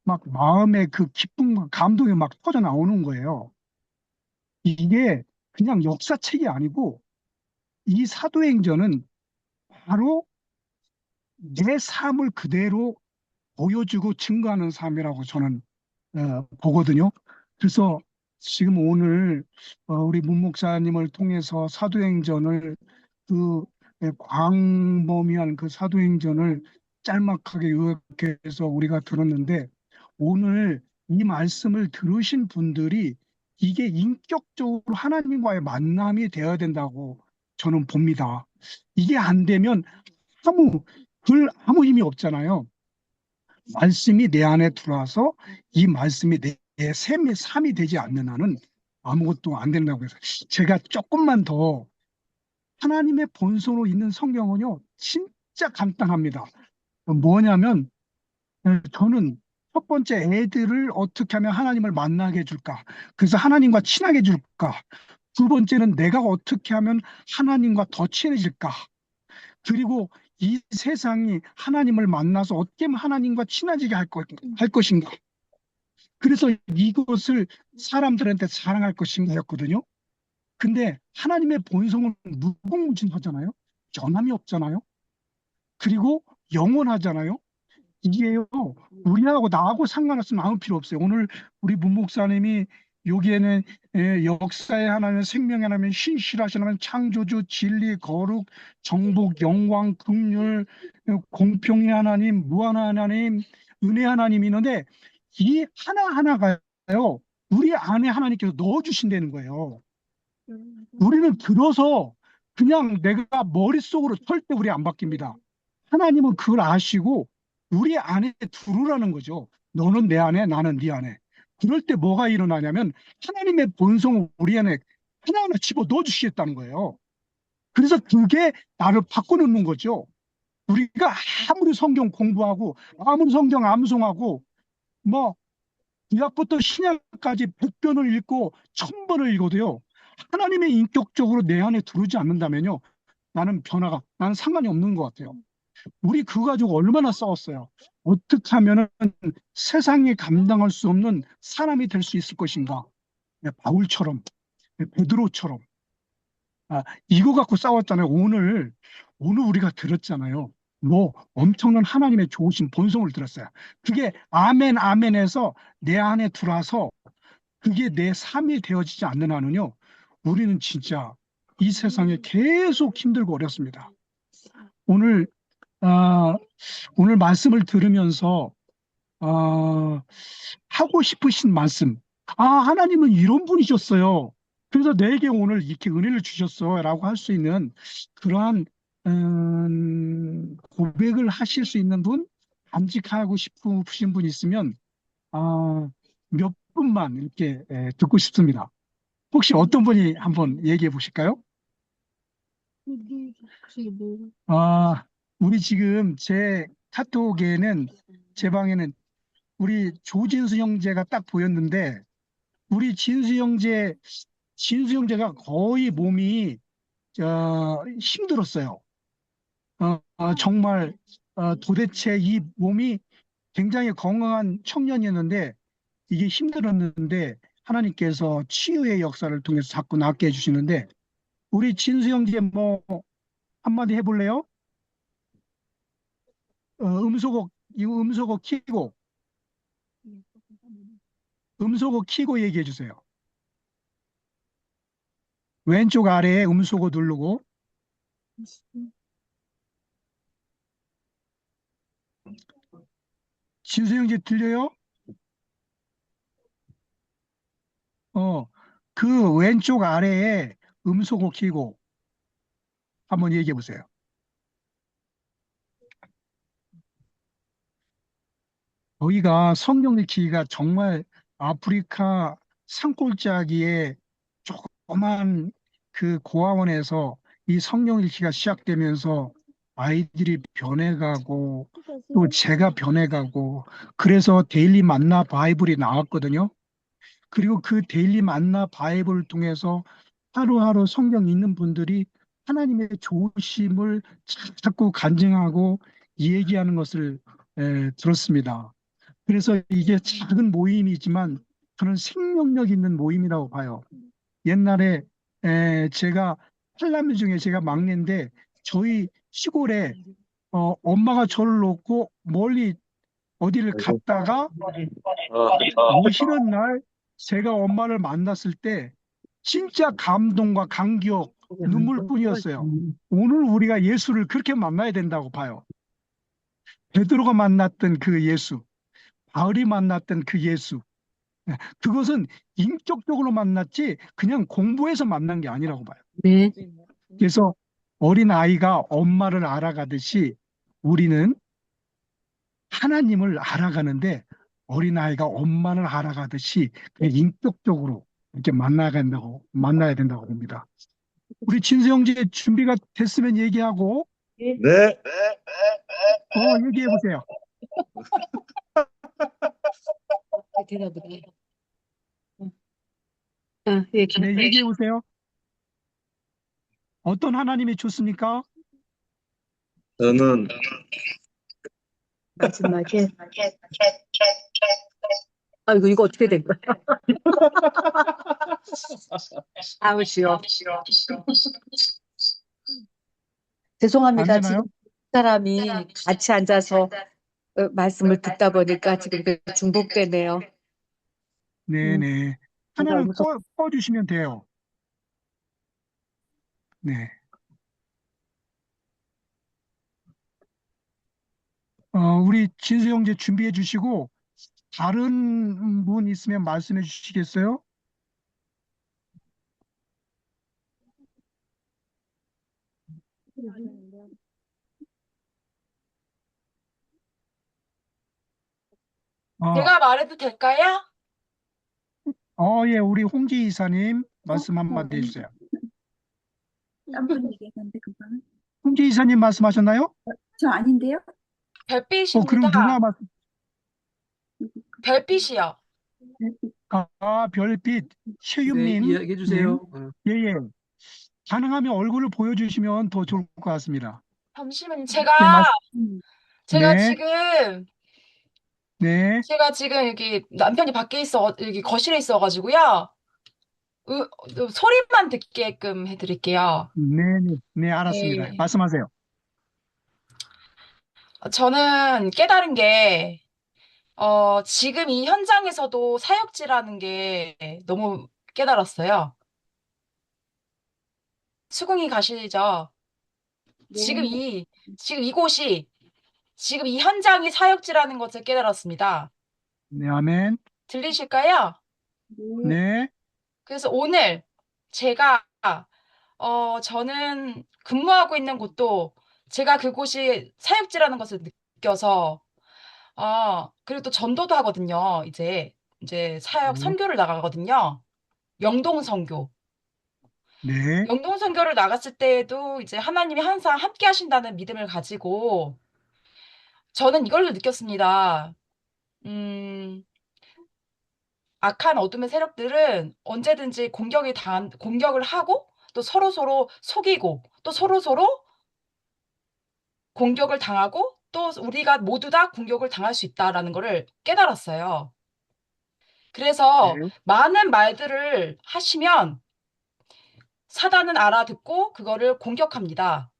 S2: 막 마음의 그 기쁨과 감동이 막 터져 나오는 거예요. 이게 그냥 역사책이 아니고 이 사도행전은 바로 내 삶을 그대로 보여주고 증거하는 삶이라고 저는 보거든요. 그래서 지금 오늘 우리 문 목사님을 통해서 사도행전을 그 광범위한 그 사도행전을 짤막하게 요약해서 우리가 들었는데 오늘 이 말씀을 들으신 분들이 이게 인격적으로 하나님과의 만남이 되어야 된다고 저는 봅니다. 이게 안 되면 아무 힘이 없잖아요. 말씀이 내 안에 들어와서 이 말씀이 내 삶이 되지 않는 한은 아무것도 안 된다고 해서 제가 조금만 더 하나님의 본성으로 있는 성경은요, 진짜 간단합니다. 뭐냐면, 저는 첫 번째 애들을 어떻게 하면 하나님을 만나게 해줄까? 그래서 하나님과 친하게 해줄까? 두 번째는 내가 어떻게 하면 하나님과 더 친해질까? 그리고 이 세상이 하나님을 만나서 어떻게 하면 하나님과 친해지게 할 것인가? 그래서 이것을 사람들한테 자랑할 것인가였거든요. 근데 하나님의 본성은 무궁무진하잖아요. 변함이 없잖아요. 그리고 영원하잖아요. 이게요, 우리하고 나하고 상관없으면 아무 필요 없어요. 오늘 우리 문 목사님이 여기에는 역사의 하나님, 생명의 하나님, 신실하신 하나님, 창조주, 진리, 거룩, 정복, 영광, 긍휼, 공평의 하나님, 무한한 하나님, 은혜 하나님이 있는데 이 하나하나가요, 우리 안에 하나님께서 넣어주신다는 거예요. 우리는 들어서 그냥 내가 머릿속으로 절대 우리 안 바뀝니다. 하나님은 그걸 아시고 우리 안에 들어오라는 거죠. 너는 내 안에, 나는 네 안에. 그럴 때 뭐가 일어나냐면 하나님의 본성을 우리 안에 하나하나 집어 넣어주시겠다는 거예요. 그래서 그게 나를 바꿔놓는 거죠. 우리가 아무리 성경 공부하고 아무리 성경 암송하고 뭐 구약부터 신약까지 100번을 읽고 1000번을 읽어도요. 하나님의 인격적으로 내 안에 들어오지 않는다면요. 나는 상관이 없는 것 같아요. 우리 그거 가지고 얼마나 싸웠어요. 어떻게 하면은 세상이 감당할 수 없는 사람이 될 수 있을 것인가. 바울처럼, 베드로처럼. 이거 갖고 싸웠잖아요. 오늘 우리가 들었잖아요. 뭐 엄청난 하나님의 좋으신 본성을 들었어요. 그게 아멘, 아멘에서 내 안에 들어와서 그게 내 삶이 되어지지 않는 한은요. 우리는 진짜 이 세상에 계속 힘들고 어렵습니다. 오늘 오늘 말씀을 들으면서 하고 싶으신 말씀. 하나님은 이런 분이셨어요. 그래서 내게 오늘 이렇게 은혜를 주셨어 라고 할 수 있는 그러한 고백을 하실 수 있는 분, 간직하고 싶으신 분 있으면 몇 분만 이렇게 듣고 싶습니다. 혹시 어떤 분이 한번 얘기해 보실까요? 우리 지금 제 카톡에는 제 방에는 우리 조진수 형제가 딱 보였는데 우리 진수 형제가 거의 몸이 힘들었어요. 정말 도대체 이 몸이 굉장히 건강한 청년이었는데 이게 힘들었는데 하나님께서 치유의 역사를 통해서 자꾸 낫게 해주시는데 우리 진수 형제 뭐 한마디 해볼래요? 음소거 키고 얘기해 주세요. 왼쪽 아래에 음소거 누르고 진수 형제 들려요? 그 왼쪽 아래에 음소거 키고 한번 얘기해 보세요. 저희가 성경 읽기가 정말 아프리카 산골짜기에 조그만 그 고아원에서 이 성경 읽기가 시작되면서 아이들이 변해가고 또 제가 변해가고 그래서 데일리 만나 바이블이 나왔거든요. 그리고 그 데일리 만나 바이블을 통해서 하루하루 성경 읽는 분들이 하나님의 좋으심을 자꾸 간증하고 얘기하는 것을 들었습니다. 그래서 이게 작은 모임이지만 저는 생명력 있는 모임이라고 봐요. 옛날에 제가 8남매 중에 제가 막내인데 저희 시골에 엄마가 저를 놓고 멀리 어디를 갔다가 오시는 날 제가 엄마를 만났을 때 진짜 감동과 감격, 눈물뿐이었어요. 오늘 우리가 예수를 그렇게 만나야 된다고 봐요. 베드로가 만났던 그 예수, 바울이 만났던 그 예수, 그것은 인격적으로 만났지 그냥 공부해서 만난 게 아니라고 봐요.
S5: 네.
S2: 그래서 어린 아이가 엄마를 알아가듯이 우리는 하나님을 알아가는데 어린 아이가 엄마를 알아가듯이 그냥 인격적으로 이렇게 만나야 된다고 봅니다. 우리 진수 형제 준비가 됐으면 얘기하고,
S6: 네.
S2: 얘기해 보세요.
S5: 대답을 해. 얘기.
S2: 네, 얘기해 보세요. 어떤 하나님이 좋습니까?
S6: 저는
S5: 마지막에. 아이고, 이거 어떻게 된 거야? 아우시오.
S2: 안
S5: 죄송합니다.
S2: 되나요?
S5: 지금 사람이 같이 앉아서 말씀을 듣다 보니까 지금 중복되네요.
S2: 네네. 하나는 꺼주시면 돼요. 네. 우리 진수 형제 준비해 주시고, 다른 분 있으면 말씀해 주시겠어요?
S7: 제가 말해도 될까요?
S2: 예, 우리 홍지 이사님 말씀 한마디 해주세요.
S3: 딴분 얘기했는데 금방.
S2: 홍지 이사님 말씀하셨나요?
S3: 저 아닌데요?
S2: 그럼
S7: 별빛입니다.
S2: 누가 말씀?
S7: 별빛이요.
S2: 별빛
S1: 네,
S2: 최윤민
S1: 이야기해 주세요.
S2: 예. 가능하면 얼굴을 보여주시면 더 좋을 것 같습니다.
S7: 잠시만요.
S2: 네,
S7: 제가
S2: 네.
S7: 지금
S2: 네,
S7: 여기 남편이 밖에 여기 거실에 있어가지고요. 소리만 듣게끔 해드릴게요.
S2: 네, 알았습니다.
S7: 네.
S2: 말씀하세요.
S7: 저는 깨달은 게, 지금 이 현장에서도 사역지라는 게 너무 깨달았어요. 수긍이 가시죠? 지금 이곳이, 지금 이 현장이 사역지라는 것을 깨달았습니다.
S2: 네, 아멘.
S7: 들리실까요?
S2: 네,
S7: 그래서 오늘 제가, 저는 근무하고 있는 곳도 제가 그곳이 사역지라는 것을 느껴서, 그리고 또 전도도 하거든요. 이제 사역
S2: 네,
S7: 선교를 나가거든요. 영동 선교.
S2: 네,
S7: 영동 선교를 나갔을 때에도 이제 하나님이 항상 함께 하신다는 믿음을 가지고 저는 이걸로 느꼈습니다. 음, 악한 어둠의 세력들은 언제든지 공격을 하고 또 서로서로 속이고 또 서로서로 공격을 당하고 또 우리가 모두 다 공격을 당할 수 있다라는 거를 깨달았어요. 그래서
S2: 네,
S7: 많은 말들을 하시면 사단은 알아듣고 그거를 공격합니다.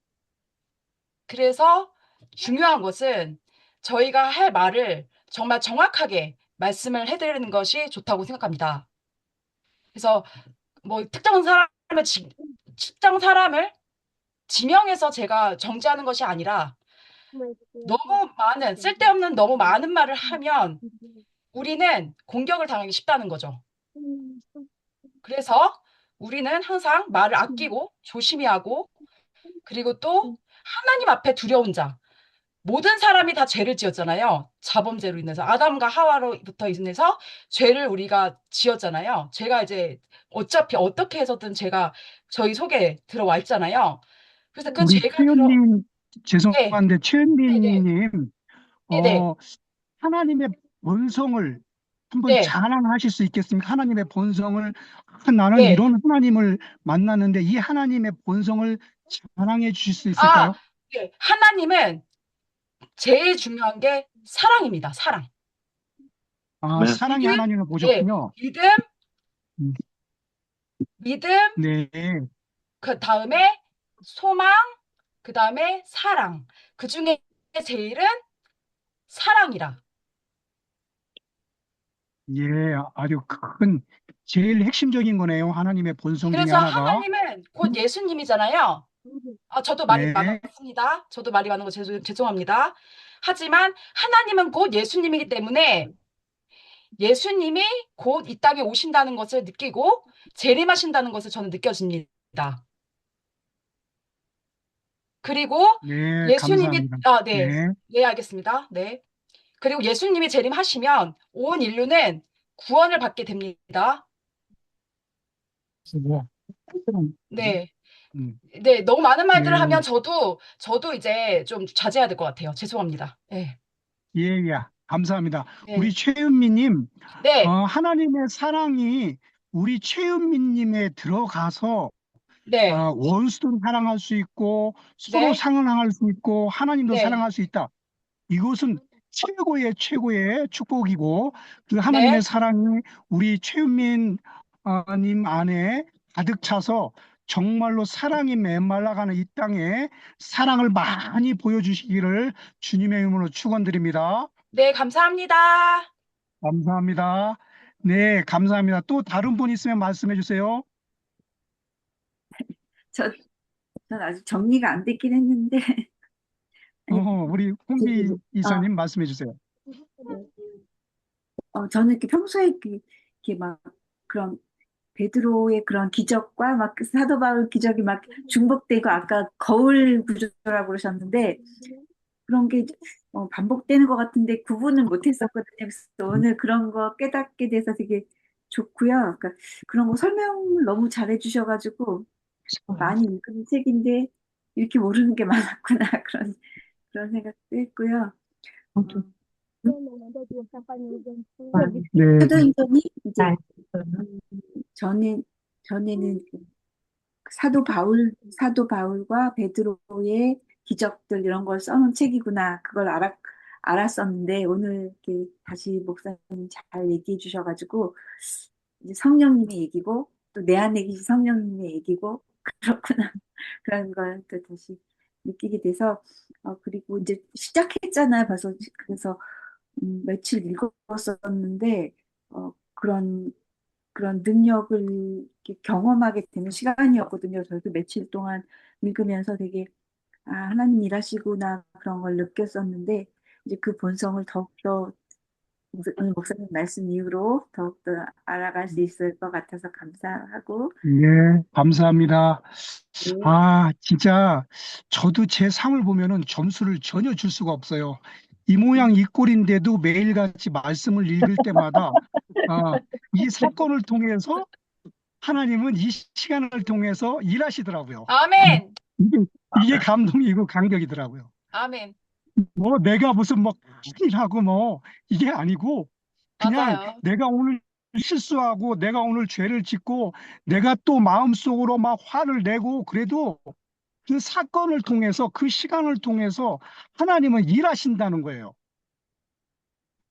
S7: 그래서 중요한 것은 저희가 할 말을 정말 정확하게 말씀을 해드리는 것이 좋다고 생각합니다. 그래서 뭐 특정 사람을 지명해서 제가 정죄하는 것이 아니라 너무 많은 말을 하면 우리는 공격을 당하기 쉽다는 거죠. 그래서 우리는 항상 말을 아끼고 조심히 하고 그리고 또 하나님 앞에 두려운 자. 모든 사람이 다 죄를 지었잖아요. 자범죄로 인해서 아담과 하와로부터 인해서 죄를 우리가 지었잖아요. 죄가 이제 어차피 어떻게 해서든 죄가 저희 속에 들어와 있잖아요. 그래서 그
S2: 우리
S7: 죄가
S2: 최윤민,
S7: 네,
S2: 죄송한데
S7: 네, 네,
S2: 최윤민님,
S7: 네, 네,
S2: 하나님의 본성을 한번
S7: 네,
S2: 자랑하실 수 있겠습니까? 하나님의 본성을, 나는
S7: 네.
S2: 이런 하나님을 만났는데 이 하나님의 본성을 자랑해 주실 수
S7: 아,
S2: 있을까요?
S7: 네. 하나님은 제일 중요한 게 사랑입니다. 사랑.
S6: 네.
S2: 사랑의
S7: 믿음,
S2: 하나님을
S7: 네,
S2: 보셨군요. 음,
S7: 믿음,
S2: 네,
S7: 그 다음에 소망, 그 다음에 사랑. 그 중에 제일은 사랑이라.
S2: 예, 아주 제일 핵심적인 거네요. 하나님의 본성 중에
S7: 그래서
S2: 하나가.
S7: 하나님은 곧 예수님이잖아요. 저도 말이
S2: 네,
S7: 많았습니다. 저도 말이 많은 거 죄송합니다. 하지만 하나님은 곧 예수님이기 때문에 예수님이 곧 이 땅에 오신다는 것을 느끼고 재림하신다는 것을 저는 느껴집니다. 그리고
S2: 네,
S7: 예수님이
S2: 감사합니다.
S7: 네.
S2: 네.
S7: 네, 알겠습니다. 네. 그리고 예수님이 재림하시면 온 인류는 구원을 받게 됩니다.
S2: 뭐,
S7: 네.
S2: 음,
S7: 네, 너무 많은 말들을
S2: 네.
S7: 하면 저도 이제 좀 자제해야 될 것 같아요. 죄송합니다. 네.
S2: 예, 예. 감사합니다.
S7: 네.
S2: 우리 최은미님,
S7: 네.
S2: 하나님의 사랑이 우리 최은미님에 들어가서
S7: 네.
S2: 원수도 사랑할 수 있고 서로
S7: 네.
S2: 사랑할 수 있고 하나님도
S7: 네.
S2: 사랑할 수 있다. 이것은 최고의 축복이고 그
S7: 네.
S2: 하나님의 사랑이 우리 최은민 님 안에 가득 차서 정말로 사랑이 메말라가는 이 땅에 사랑을 많이 보여주시기를 주님의 이름으로 축원드립니다.
S7: 네, 감사합니다.
S2: 감사합니다. 네, 감사합니다. 또 다른 분 있으면 말씀해 주세요.
S3: 전 아직 정리가 안 됐긴 했는데, 아니,
S2: 우리 홍비 이사님 말씀해 주세요.
S3: 저는 이렇게 평소에 이렇게 막 그런 베드로의 그런 기적과 막 사도 바울 기적이 막 중복되고 아까 거울 구조라고 그러셨는데 그런 게 반복되는 것 같은데 구분을 못했었거든요. 그래서 오늘 그런 거 깨닫게 돼서 되게 좋고요. 그러니까 그런 거 설명을 너무 잘해 주셔가지고 많이 읽은 책인데 이렇게 모르는 게 많았구나 그런 생각도 했고요.
S2: 네,
S3: 사도행전이 이제 전에는 사도 바울과 베드로의 기적들 이런 걸 써놓은 책이구나. 그걸 알았었는데 오늘 이렇게 다시 목사님 잘 얘기해 주셔가지고 이제 성령님의 얘기고 또 내 안에 계신 성령님의 얘기고 그렇구나. 그런 걸 또 다시 느끼게 돼서 그리고 이제 시작했잖아요. 벌써 그래서 며칠 읽었었는데 그런 능력을 이렇게 경험하게 되는 시간이었거든요. 저도 며칠 동안 읽으면서 되게 하나님 일하시구나 그런 걸 느꼈었는데 이제 그 본성을 더욱더 오늘 목사님 말씀 이후로 더욱더 알아갈 수 있을 것 같아서 감사하고
S2: 네, 감사합니다.
S3: 네.
S2: 진짜 저도 제 상을 보면은 점수를 전혀 줄 수가 없어요. 이 모양 이 꼴인데도 매일같이 말씀을 읽을 때마다 이 사건을 통해서 하나님은 이 시간을 통해서 일하시더라고요.
S7: 아멘.
S2: 이게 감동이고 감격이더라고요.
S7: 아멘.
S2: 뭐 내가 무슨 뭐 큰일하고 뭐 이게 아니고 그냥
S7: 맞아요.
S2: 내가 오늘 실수하고 내가 오늘 죄를 짓고 내가 또 마음속으로 막 화를 내고 그래도 그 사건을 통해서 그 시간을 통해서 하나님은 일하신다는 거예요.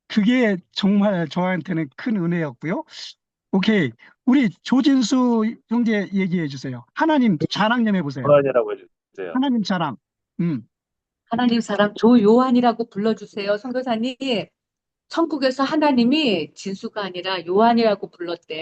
S2: 그게 정말 저한테는 큰 은혜였고요. 오케이. 우리 조진수 형제 얘기해 주세요. 하나님 자랑 좀 해보세요.
S6: 고난이라고 해주세요.
S2: 하나님 자랑.
S5: 하나님 사람 조요한이라고 불러주세요. 선교사님, 천국에서 하나님이 진수가 아니라 요한이라고 불렀대요.